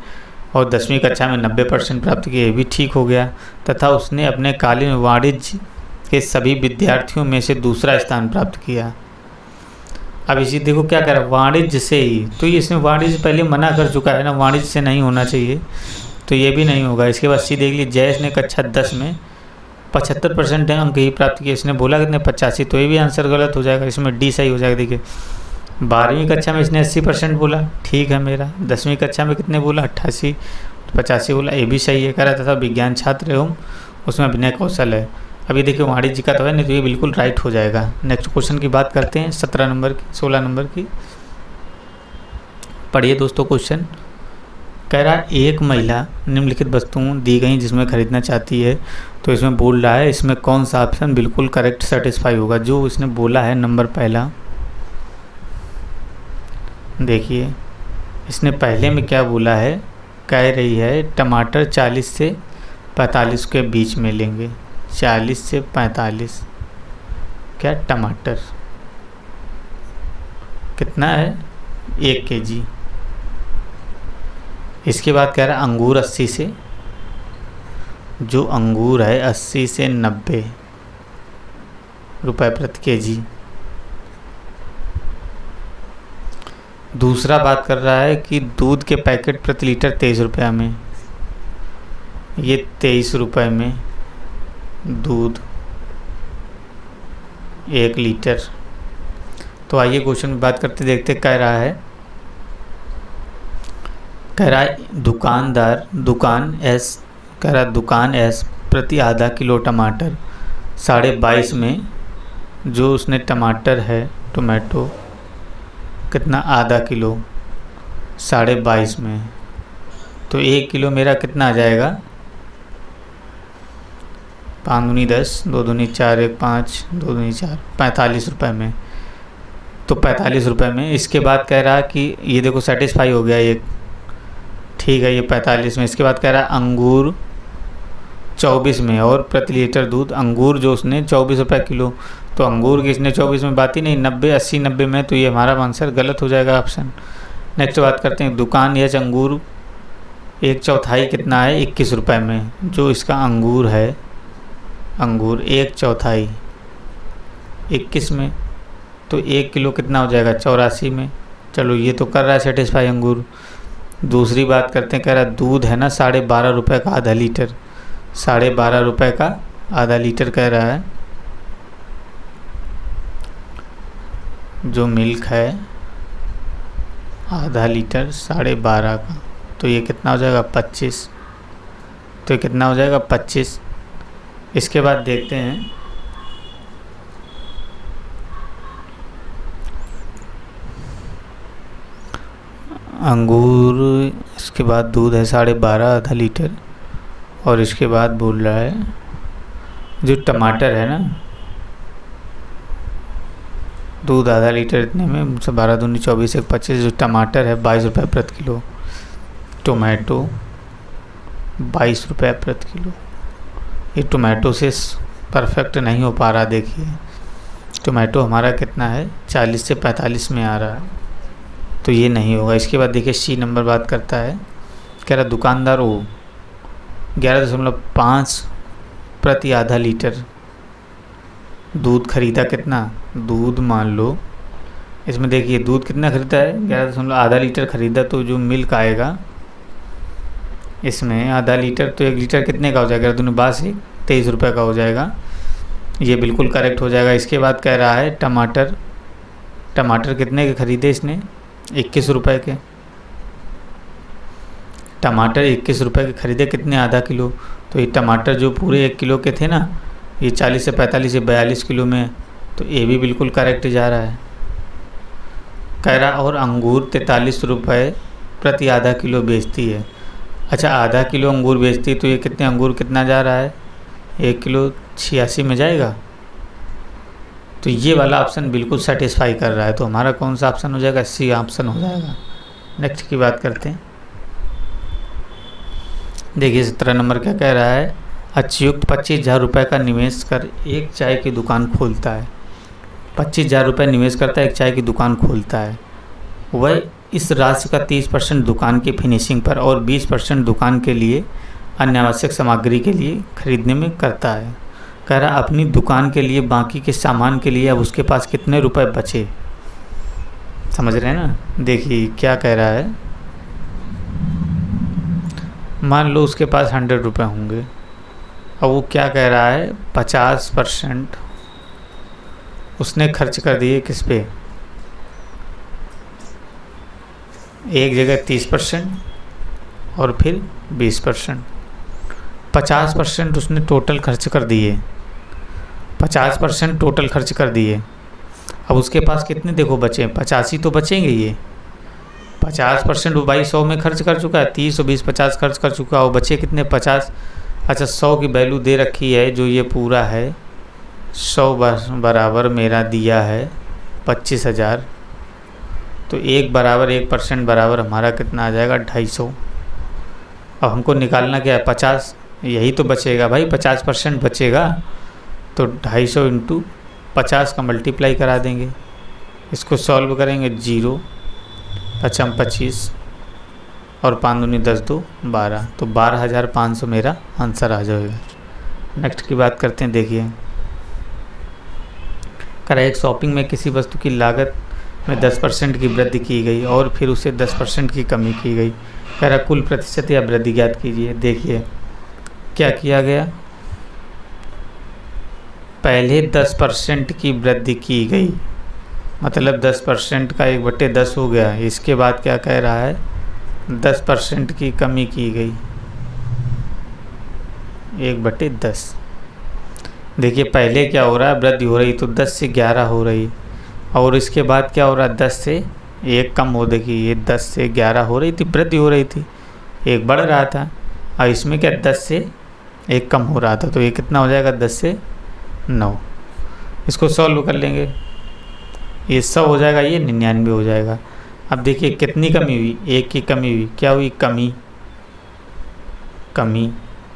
और 10वीं कक्षा में 90% प्राप्त किए, ये भी ठीक हो गया, तथा उसने अपने कालीन में वाणिज्य के सभी विद्यार्थियों में से दूसरा स्थान प्राप्त किया। अब इसी देखो क्या कर रहा है, वाणिज्य से ही, तो ये इसमें वाणिज्य पहले मना कर चुका है ना, वाणिज्य से नहीं होना चाहिए, तो ये भी नहीं होगा। इसके बाद सी देख लीजिए, जयेश ने कक्षा 10 में 75% अंक ही प्राप्त किए, इसने बोला कितने 85, तो ये भी आंसर गलत हो जाएगा, इसमें डी सही हो जाएगा। देखिए 12वीं कक्षा में इसने 80% बोला, ठीक है मेरा, 10वीं कक्षा में कितने बोला 88, 85 बोला, ये भी सही है। कह रहा था विज्ञान छात्र एवं उसमें अभिनय कौशल है, अभी देखिए वाणिज्य का तो है नहीं, तो ये बिल्कुल राइट हो जाएगा। नेक्स्ट क्वेश्चन की बात करते हैं, 16 नंबर की पढ़िए दोस्तों क्वेश्चन। कह रहा है एक महिला निम्नलिखित वस्तुओं दी गई जिसमें खरीदना चाहती है, तो इसमें बोल रहा है इसमें कौन सा ऑप्शन बिल्कुल करेक्ट सेटिस्फाई होगा, जो इसने बोला है नंबर पहला। देखिए इसने पहले में क्या बोला है, कह रही है टमाटर 40 से 45 के बीच में लेंगे, 40 से 45 क्या टमाटर कितना है 1 kg। इसके बाद कह रहा है अंगूर 80 से, जो अंगूर है 80 से 90 रुपए प्रति केजी। दूसरा बात कर रहा है कि दूध के पैकेट प्रति लीटर 23 रुपये में, ये 23 रुपये में दूध 1 लीटर। तो आइए क्वेश्चन में बात करते देखते, कह रहा है दुकान एस कह रहा दुकान एस प्रति आधा किलो टमाटर 22.5 में, जो उसने टमाटर है टोमेटो कितना आधा किलो 22.5 में, तो 1 किलो मेरा कितना आ जाएगा 5 दूनी 10, 2 दूनी 4, 1 5, 2 दूनी 4, 45 रुपये में। तो 45 रुपये में। इसके बाद कह रहा कि ये देखो सेटिस्फाई हो गया ये, ठीक है, ये 45 में। इसके बाद कह रहा अंगूर 24 में और प्रति लीटर दूध। अंगूर जो उसने 24 रुपये किलो, तो अंगूर की इसने 24 में बात ही नहीं, 90 80 90 में, तो ये हमारा आंसर गलत हो जाएगा ऑप्शन। नेक्स्ट बात करते हैं दुकान एच अंगूर 1/4 कितना है 21 रुपये में, जो इसका अंगूर है, अंगूर 1/4 21 में, तो 1 किलो कितना हो जाएगा 84 में। चलो ये तो कर रहा है सेटिस्फाई अंगूर। दूसरी बात करते हैं, कह रहा है दूध है ना 12.5 रुपये का आधा लीटर, 12.5 रुपये का आधा लीटर कह रहा है, जो मिल्क है आधा लीटर 12.5 का, तो ये कितना हो जाएगा 25, तो ये कितना हो जाएगा 25। इसके बाद देखते हैं अंगूर, इसके बाद दूध है 12.5 आधा लीटर, और इसके बाद बोल रहा है जो टमाटर है ना, दूध आधा लीटर इतने में 12 दूनी 24 1 25, जो टमाटर है 22 रुपये प्रति किलो, टोमेटो 22 रुपये प्रति किलो। ये टोमेटो से परफेक्ट नहीं हो पा रहा, देखिए टोमेटो हमारा कितना है 40 से 45 में आ रहा है, तो ये नहीं होगा। इसके बाद देखिए सी नंबर बात करता है, कह रहा दुकानदार वो 11.5 प्रति आधा लीटर दूध खरीदा, कितना दूध मान लो, इसमें देखिए दूध कितना खरीदा है 11 आधा लीटर खरीदा, तो जो मिल्क आएगा इसमें आधा लीटर, तो 1 लीटर कितने का हो जाएगा 11 23 रुपये का हो जाएगा, ये बिल्कुल करेक्ट हो जाएगा। इसके बाद कह रहा है टमाटर, टमाटर कितने के खरीदे इसने 21 रुपये के, टमाटर 21 रुपये के खरीदे, कितने आधा किलो, तो ये टमाटर जो पूरे 1 किलो के थे ना, ये 40 से 45 से 42 किलो में, तो ये भी बिल्कुल करेक्ट जा रहा है। कह रहा और अंगूर 43 रुपये प्रति आधा किलो बेचती है। अच्छा आधा किलो अंगूर बेचती है, तो ये कितने अंगूर कितना जा रहा है 1 किलो 86 में जाएगा, तो ये वाला ऑप्शन बिल्कुल सेटिस्फाई कर रहा है, तो हमारा कौन सा ऑप्शन हो जाएगा सी ऑप्शन हो जाएगा। नेक्स्ट की बात करते हैं, देखिए 17 नंबर क्या कह रहा है, अचयुक्त 25,000 रुपये का निवेश कर एक चाय की दुकान खोलता है, 25,000 रुपये निवेश करता है, एक चाय की दुकान खोलता है, वह इस राशि का 30% दुकान की फिनिशिंग पर और 20% दुकान के लिए अन्य आवश्यक सामग्री के लिए खरीदने में करता है। कह रहा अपनी दुकान के लिए बाकी के सामान के लिए अब उसके पास कितने रुपए बचे, समझ रहे हैं ना। देखिए क्या कह रहा है, मान लो उसके पास 100 रुपये होंगे, अब वो क्या कह रहा है 50% उसने खर्च कर दिए किस पे, एक जगह 30% और फिर 20%, 50% उसने टोटल खर्च कर दिए, 50% टोटल खर्च कर दिए। अब उसके पास कितने देखो बचे, 85 तो बचेंगे, ये 50% वो भाई 100 में खर्च कर चुका है, 30 और 20 50 खर्च कर चुका है, वो बचे कितने 50। अच्छा 100 की वैल्यू दे रखी है, जो ये पूरा है 100 बराबर मेरा दिया है 25,000, तो 1 बराबर 1% बराबर हमारा कितना आ जाएगा 250। अब हमको निकालना क्या है 50, यही तो बचेगा भाई 50% बचेगा, तो 250 इंटू 50 का मल्टीप्लाई करा देंगे, इसको सॉल्व करेंगे 0 55 25 और 5 दूनी 10 2 12, तो 12,500 मेरा आंसर आ जाएगा। नेक्स्ट की बात करते हैं, देखिए कह रहा है एक शॉपिंग में किसी वस्तु की लागत में 10% की वृद्धि की गई और फिर उसे 10% की कमी की गई। कह रहा कुल प्रतिशत या वृद्धि ज्ञात कीजिए। देखिए क्या किया गया, पहले 10% की वृद्धि की गई, मतलब 10% का 1/10 हो गया। इसके बाद क्या कह रहा है 10% की कमी की गई, 1/10। देखिए पहले क्या हो रहा है, वृद्धि हो रही तो 10 से 11 हो रही, और इसके बाद क्या हो रहा है, 10 से 1 कम हो। देखिए ये 10 से 11 हो रही थी, वृद्धि हो रही थी, 1 बढ़ रहा था, और इसमें क्या 10 से 1 कम हो रहा था, तो ये कितना हो जाएगा, 10 से 9। इसको सॉल्व कर लेंगे, ये 100 हो जाएगा, ये 99 हो जाएगा। अब देखिए कितनी कमी हुई, 1 की कमी हुई, क्या हुई, कमी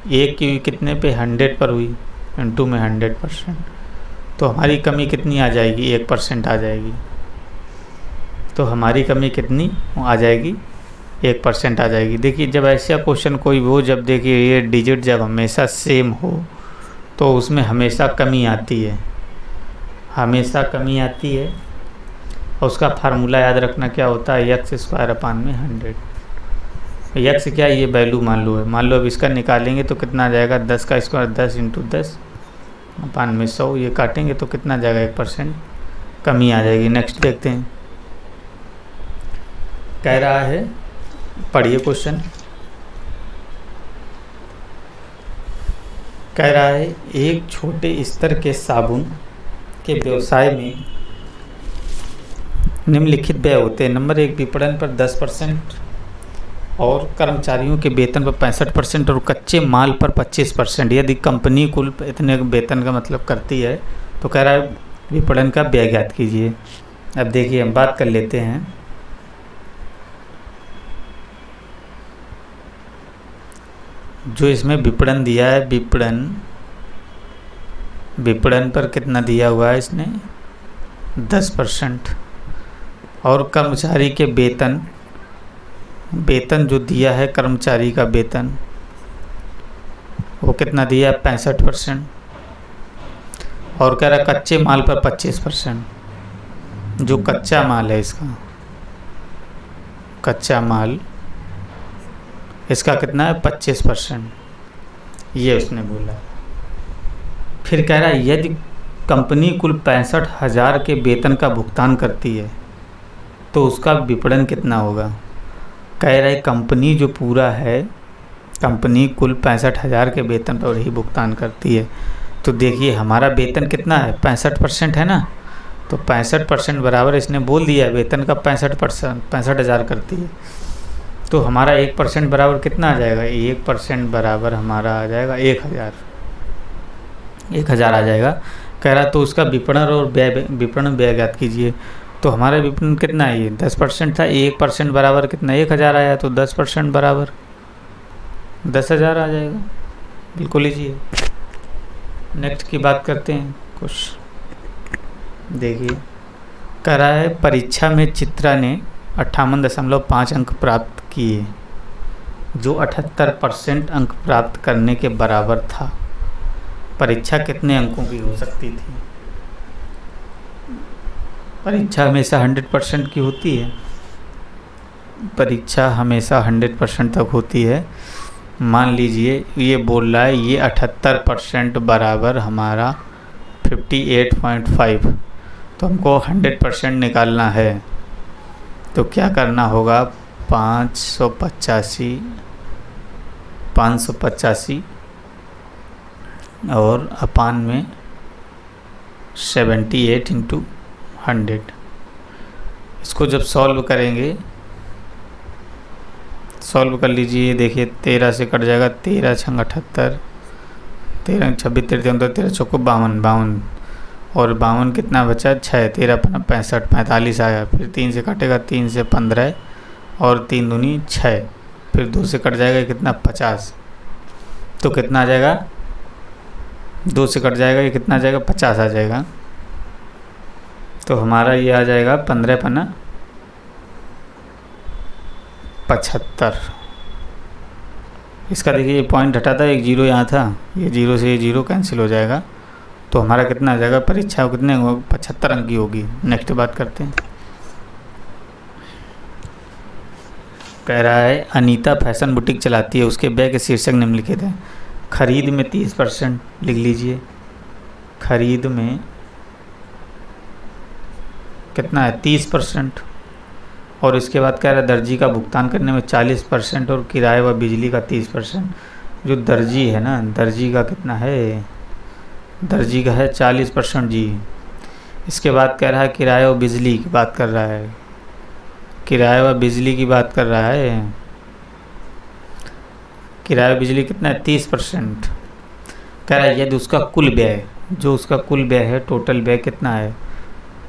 1 की हुई, कितने पे, 100 पर हुई, इंटू में 100%, तो हमारी कमी कितनी आ जाएगी, 1% आ जाएगी। तो हमारी कमी कितनी आ जाएगी, 1% आ जाएगी। देखिए जब ऐसा क्वेश्चन कोई हो, जब देखिए ये डिजिट जब हमेशा सेम हो तो उसमें हमेशा कमी आती है, हमेशा कमी आती है। और उसका फार्मूला याद रखना क्या होता है, x²/100। यक्स क्या है, ये वैल्यू मान लो अब इसका निकालेंगे तो कितना आ जाएगा, 10 का स्क्वायर 10 × 10/100, ये काटेंगे तो कितना आ जाएगा, 1% कमी आ जाएगी। नेक्स्ट देखते हैं, कह रहा है, पढ़िए क्वेश्चन, कह रहा है एक छोटे स्तर के साबुन के व्यवसाय में निम्नलिखित व्यय होते हैं। नंबर 1, विपणन पर 10% और कर्मचारियों के वेतन पर 65% और कच्चे माल पर 25%। यदि कंपनी कुल इतने वेतन का मतलब करती है तो कह रहा है विपणन का व्यय ज्ञात कीजिए। अब देखिए हम बात कर लेते हैं, जो इसमें विपणन दिया है, विपणन पर कितना दिया हुआ है इसने, 10%, और कर्मचारी के वेतन जो दिया है, कर्मचारी का वेतन वो कितना दिया है, 65%, और कह रहा है कच्चे माल पर 25%। जो कच्चा माल है इसका, कच्चा माल इसका कितना है, 25%, ये उसने बोला। फिर कह रहा है यदि कंपनी कुल 65,000 के वेतन का भुगतान करती है तो उसका विपणन कितना होगा। कह रहा है कंपनी जो पूरा है, कंपनी कुल 65,000 के वेतन पर ही भुगतान करती है। तो देखिए हमारा वेतन कितना है, 65% है ना, तो 65% बराबर इसने बोल दिया है वेतन का 65%, 65,000 करती है, तो हमारा 1% बराबर कितना आ जाएगा, 1% बराबर हमारा आ जाएगा 1,000 आ जाएगा। कह रहा तो उसका विपणन और विपणन व्यय ज्ञात कीजिए। तो हमारा विपणन कितना है, ये 10% था, 1% बराबर कितना, 1,000 आया, तो 10% बराबर 10,000 आ जाएगा। बिल्कुल लीजिए। नेक्स्ट की बात करते हैं कुछ, देखिए कह रहा है परीक्षा में चित्रा ने 58.5 अंक प्राप्त किए, जो 78% अंक प्राप्त करने के बराबर था। परीक्षा कितने अंकों की हो सकती थी। परीक्षा हमेशा 100% की होती है, परीक्षा हमेशा 100% तक होती है। मान लीजिए ये बोल रहा है ये 78% बराबर हमारा 58.5, तो हमको 100% निकालना है, तो क्या करना होगा, 585 और अपान में 78 × 100। इसको जब सॉल्व करेंगे, सॉल्व कर लीजिए, देखिए 13 से कट जाएगा, 13 × 78, 13 × 26, 13 चौको 52, और 52 कितना बचा, 6, 13 × 65, 45 आया। फिर 3 से कटेगा, 3 से 15 और 3 दूनी 6, फिर 2 से कट जाएगा कितना, 50, तो कितना आ जाएगा, 2 से कट जाएगा, ये कितना आ जाएगा, 50 आ जाएगा। तो हमारा ये आ जाएगा 15 × 75। इसका देखिए ये पॉइंट हटा था, एक जीरो यहाँ था, ये जीरो से ये जीरो कैंसिल हो जाएगा, तो हमारा कितना आ जाएगा, परीक्षा कितने 75 अंक की होगी। नेक्स्ट बात करते हैं, कह रहा है अनीता फैशन बुटीक चलाती है, उसके व्यय के शीर्षक निम्नलिखित हैं। खरीद में 30%, लिख लीजिए, खरीद में कितना है, 30%, और इसके बाद कह रहा है दर्जी का भुगतान करने में 40% और किराए व बिजली का 30%। जो दर्जी है ना, दर्जी का कितना है, दर्जी का है 40% जी। इसके बाद कह रहा है किराया और बिजली की बात कर रहा है, किराया व बिजली की बात कर रहा है। किराया बिजली कितना है 30%। कह रहा है यदि उसका कुल व्यय, जो उसका कुल व्यय है, टोटल व्यय कितना है,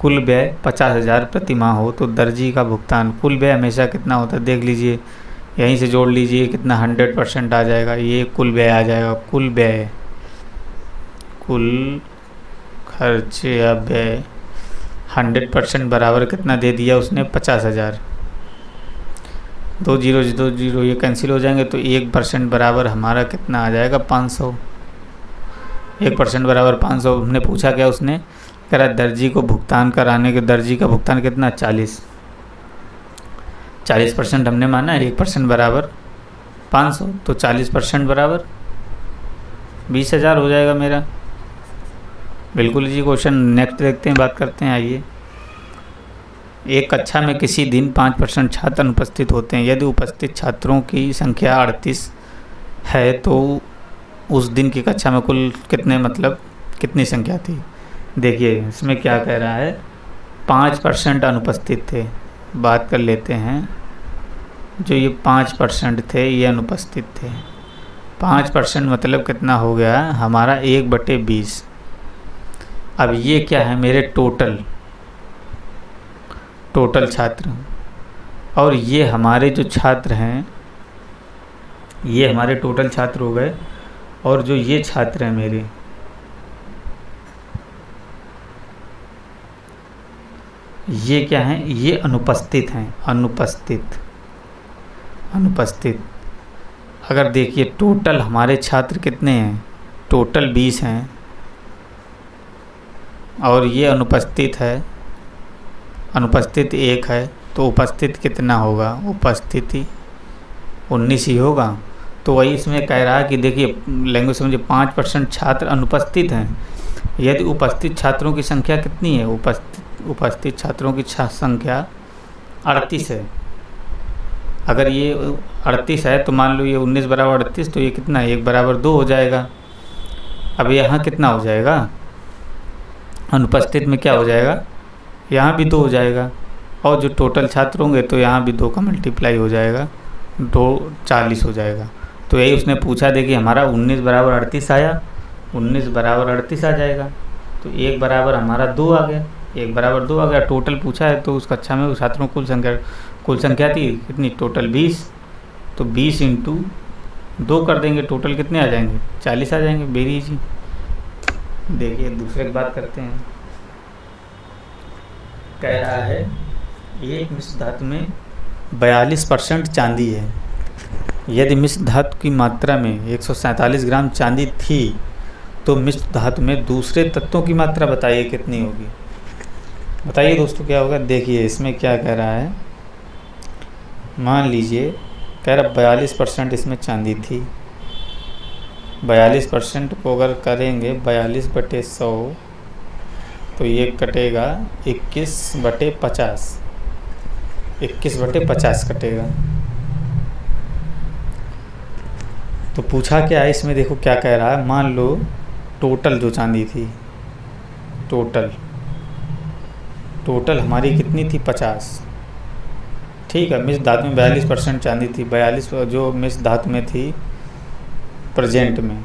कुल व्यय 50,000 प्रति माह हो तो दर्जी का भुगतान, कुल व्यय हमेशा कितना होता है देख लीजिए, यहीं से जोड़ लीजिए कितना 100% आ जाएगा, ये कुल व्यय आ जाएगा। कुल व्यय, कुल खर्चे या व्यय 100% बराबर कितना दे दिया उसने 50,000। 2 जीरो 2 जीरो ये कैंसिल हो जाएंगे तो 1% बराबर हमारा कितना आ जाएगा 500। 1% बराबर 500। हमने पूछा क्या उसने, कह रहा दर्जी को भुगतान कराने के, दर्जी का भुगतान कितना 40% हमने माना, 1% बराबर 500 तो 40% बराबर 20,000 हो जाएगा मेरा। बिल्कुल जी। क्वेश्चन नेक्स्ट देखते हैं, बात करते हैं। आइए, एक कक्षा में किसी दिन 5% छात्र अनुपस्थित होते हैं। यदि उपस्थित छात्रों की संख्या 38 है तो उस दिन की कक्षा में कुल कितने, मतलब कितनी संख्या थी। देखिए इसमें क्या कह रहा है, 5% अनुपस्थित थे। बात कर लेते हैं, जो ये 5% थे ये अनुपस्थित थे। 5% मतलब कितना हो गया हमारा 1/20। अब ये क्या है, मेरे टोटल छात्र, और ये हमारे जो छात्र हैं, ये हमारे टोटल छात्र हो गए, और जो ये छात्र हैं मेरे, ये क्या हैं, ये अनुपस्थित हैं। अनुपस्थित। अगर देखिए टोटल हमारे छात्र कितने हैं, टोटल 20 हैं, और ये अनुपस्थित है, अनुपस्थित 1 है, तो उपस्थित कितना होगा, उपस्थिति 19 ही होगा। तो वही इसमें कह रहा है कि देखिए लैंग्वेज समझिए, 5% छात्र अनुपस्थित हैं। यदि उपस्थित छात्रों की संख्या कितनी है, उपस्थित छात्रों की संख्या 38 है। अगर ये 38 है तो मान लो ये 19 बराबर 38, तो ये कितना है, 1 बराबर 2 हो जाएगा। अब यहाँ कितना हो जाएगा, अनुपस्थित में क्या हो जाएगा, यहाँ भी 2 हो जाएगा, और जो टोटल छात्र होंगे तो यहाँ भी 2 का मल्टीप्लाई हो जाएगा, 2 40 हो जाएगा। तो यही उसने पूछा, देखिए हमारा 19 बराबर 38 आया, 19 बराबर 38 आ जाएगा, तो 1 बराबर हमारा 2 आ गया, 1 बराबर 2 आ गया। टोटल पूछा है तो उस कक्षा में छात्रों कुल संख्या थी कितनी, टोटल 20, तो 20 इंटू 2 कर देंगे, टोटल कितने आ जाएंगे, 40 आ जाएंगे। Very easy. देखिए दूसरे की बात करते हैं। कह रहा है एक मिश्र धातु में 42% चांदी है। यदि मिश्र धातु की मात्रा में 147 ग्राम चांदी थी तो मिश्र धातु में दूसरे तत्वों की मात्रा बताइए कितनी होगी। बताइए दोस्तों क्या होगा। देखिए इसमें क्या कह रहा है, मान लीजिए कह रहा 42% इसमें चांदी थी। 42% को अगर करेंगे 42/100 तो ये कटेगा 21/50, 21/50 कटेगा। तो पूछा क्या है इसमें, देखो क्या कह रहा है, मान लो टोटल जो चांदी थी, टोटल हमारी कितनी थी 50। ठीक है, मिश्र धातु में 42% चांदी थी, 42 जो मिश्र धातु में थी प्रेजेंट में,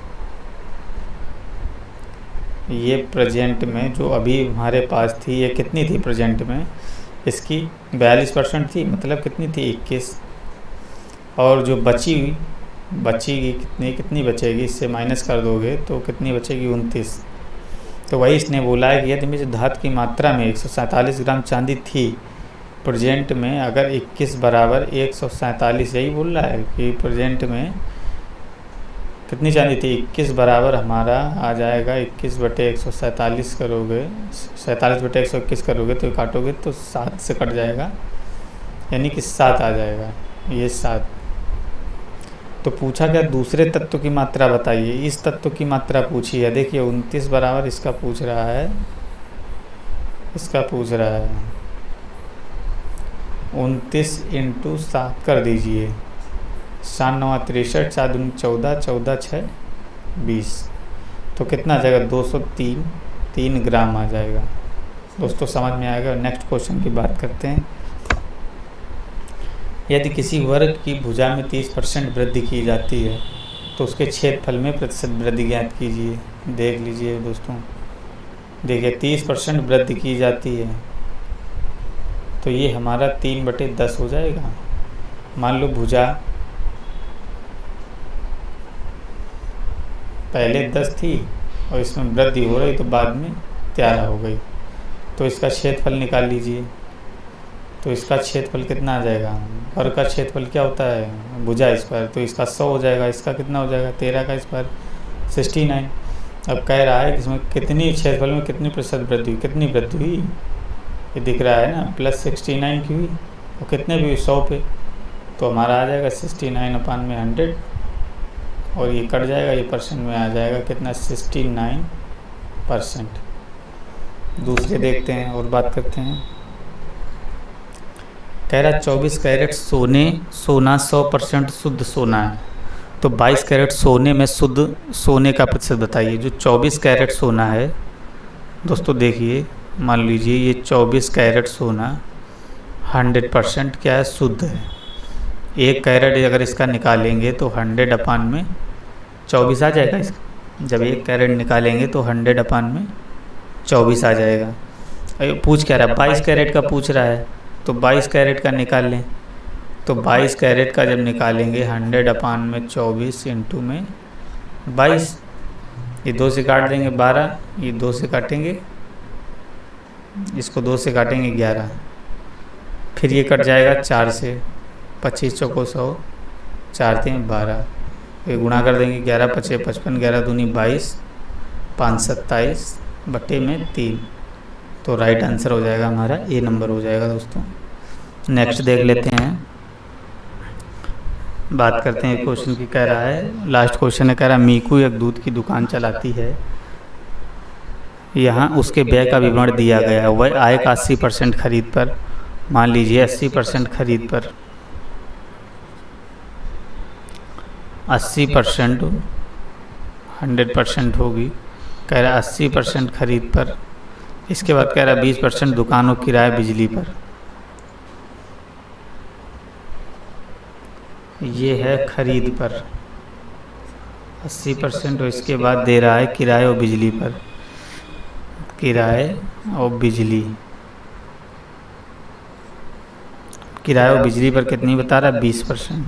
ये प्रेजेंट में जो अभी हमारे पास थी, ये कितनी थी प्रेजेंट में, इसकी 42% थी, मतलब कितनी थी 21, और जो बचेगी कितनी बचेगी, इससे माइनस कर दोगे तो कितनी बचेगी 29। तो वही इसने बोला है कि यदि मिश्र धातु की मात्रा में 147 ग्राम चांदी थी प्रेजेंट में, अगर 21 बराबर 147, यही बोल रहा है कि प्रेजेंट में कितनी चांदी थी, 21 बराबर हमारा आ जाएगा 21/147 करोगे, 47/121 करोगे तो काटोगे तो 7 से कट जाएगा, यानी कि 7 आ जाएगा, ये 7। तो पूछा क्या दूसरे तत्व की मात्रा बताइए, इस तत्व की मात्रा पूछी है। देखिए 29 बराबर इसका पूछ रहा है, 29 × 7 कर दीजिए, 7 9 63, 7 दूनी 14, 14 6 20, तो कितना आ जाएगा 203 ग्राम आ जाएगा। दोस्तों समझ में आएगा। नेक्स्ट क्वेश्चन की बात करते हैं। यदि किसी वर्ग की भुजा में 30% वृद्धि की जाती है तो उसके क्षेत्रफल में प्रतिशत वृद्धि ज्ञात कीजिए। देख लीजिए दोस्तों, देखिए 30% वृद्धि की जाती है तो ये हमारा 3/10 हो जाएगा। मान लो भुजा पहले 10 थी और इसमें वृद्धि हो रही तो बाद में 13 हो गई, तो इसका क्षेत्रफल निकाल लीजिए। तो इसका क्षेत्रफल कितना आ जाएगा? वर्ग का क्षेत्रफल क्या होता है? भुजा स्क्वायर, तो इसका 100 हो जाएगा। इसका कितना हो जाएगा? 13 का स्क्वायर 69। अब कह रहा है कि इसमें कितनी क्षेत्रफल में कितनी प्रतिशत वृद्धि हुई, कितनी वृद्धि हुई ये दिख रहा है ना, +69 की हुई और कितने भी 100 पे, तो हमारा आ जाएगा 69/100 और ये कट जाएगा, ये परसेंट में आ जाएगा कितना 69%। दूसरे देखते हैं और बात करते हैं। कह रहा 24 कैरेट सोना 100% शुद्ध सोना है, तो 22 कैरेट सोने में शुद्ध सोने का प्रतिशत बताइए। जो 24 कैरेट सोना है दोस्तों, देखिए मान लीजिए ये 24 कैरेट सोना 100% क्या है? शुद्ध है। 1 कैरेट अगर इसका निकालेंगे तो 100/24 आ जाएगा इसका। जब 1 कैरेट निकालेंगे तो 100/24 आ जाएगा। पूछ क्या रहा है? 22 कैरेट का पूछ रहा है, तो 22 कैरेट का निकाल लें। तो 22 कैरेट का जब निकालेंगे 100/24 इंटू में 22, ये 2 से काट देंगे 12, ये 2 से काटेंगे, इसको 2 से काटेंगे 11, फिर ये कट जाएगा 4 से, 25 चौको 100, 4 3 12, ये गुणा कर देंगे 11 5 55, 11 दूनी 22, 5 27 बटे में 3, तो राइट आंसर हो जाएगा हमारा ए नंबर हो जाएगा दोस्तों। नेक्स्ट देख लेते हैं, बात करते हैं क्वेश्चन की। कह रहा है लास्ट क्वेश्चन है, कह रहा है मीकू एक दूध की दुकान चलाती है, यहाँ उसके व्यय का विवरण दिया गया है। वह आय का 80% खरीद पर, मान लीजिए 80% खरीद पर, 80% 100% होगी। कह रहा 80% खरीद पर, इसके बाद कह रहा 20% दुकान और किराया बिजली पर। ये है खरीद पर 80% और इसके बाद दे रहा है किराए और बिजली पर, किराए और बिजली। किराए और बिजली पर कितनी बता रहा है? 20%।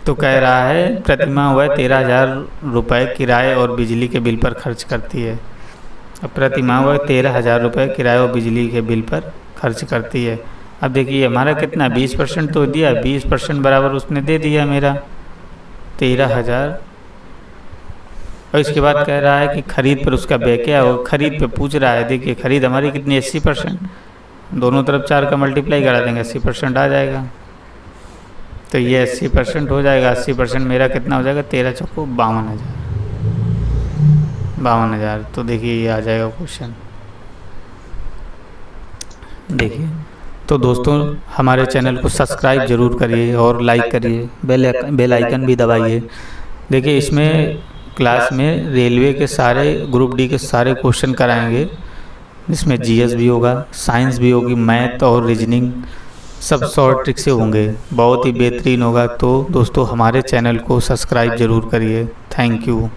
तो कह रहा है प्रतिमाह वह 13,000 रुपये किराए और बिजली के बिल पर खर्च करती है। अब प्रतिमाह वह 13,000 रुपये किराए और बिजली के बिल पर खर्च करती है। अब देखिए हमारा कितना 20% तो दिया, 20% बराबर उसने दे दिया मेरा 13,000। और इसके बाद कह रहा है कि खरीद पर उसका व्यय क्या हो, खरीद पे पूछ रहा है। देखिए खरीद हमारी कितनी 80%, दोनों तरफ 4 का मल्टीप्लाई करा देंगे 80% आ जाएगा, तो ये 80% हो जाएगा। 80% मेरा कितना हो जाएगा? 13 चौको 52,000। तो देखिए ये आ जाएगा क्वेश्चन। देखिए तो दोस्तों हमारे चैनल को सब्सक्राइब ज़रूर करिए और लाइक करिए, बेल आइकन भी दबाइए। देखिए इसमें क्लास में रेलवे के सारे ग्रुप डी के सारे क्वेश्चन कराएंगे, जिसमें जीएस भी होगा, साइंस भी होगी, मैथ और रीजनिंग सब शॉर्ट ट्रिक से होंगे, बहुत ही बेहतरीन होगा। तो दोस्तों हमारे चैनल को सब्सक्राइब ज़रूर करिए। Thank you.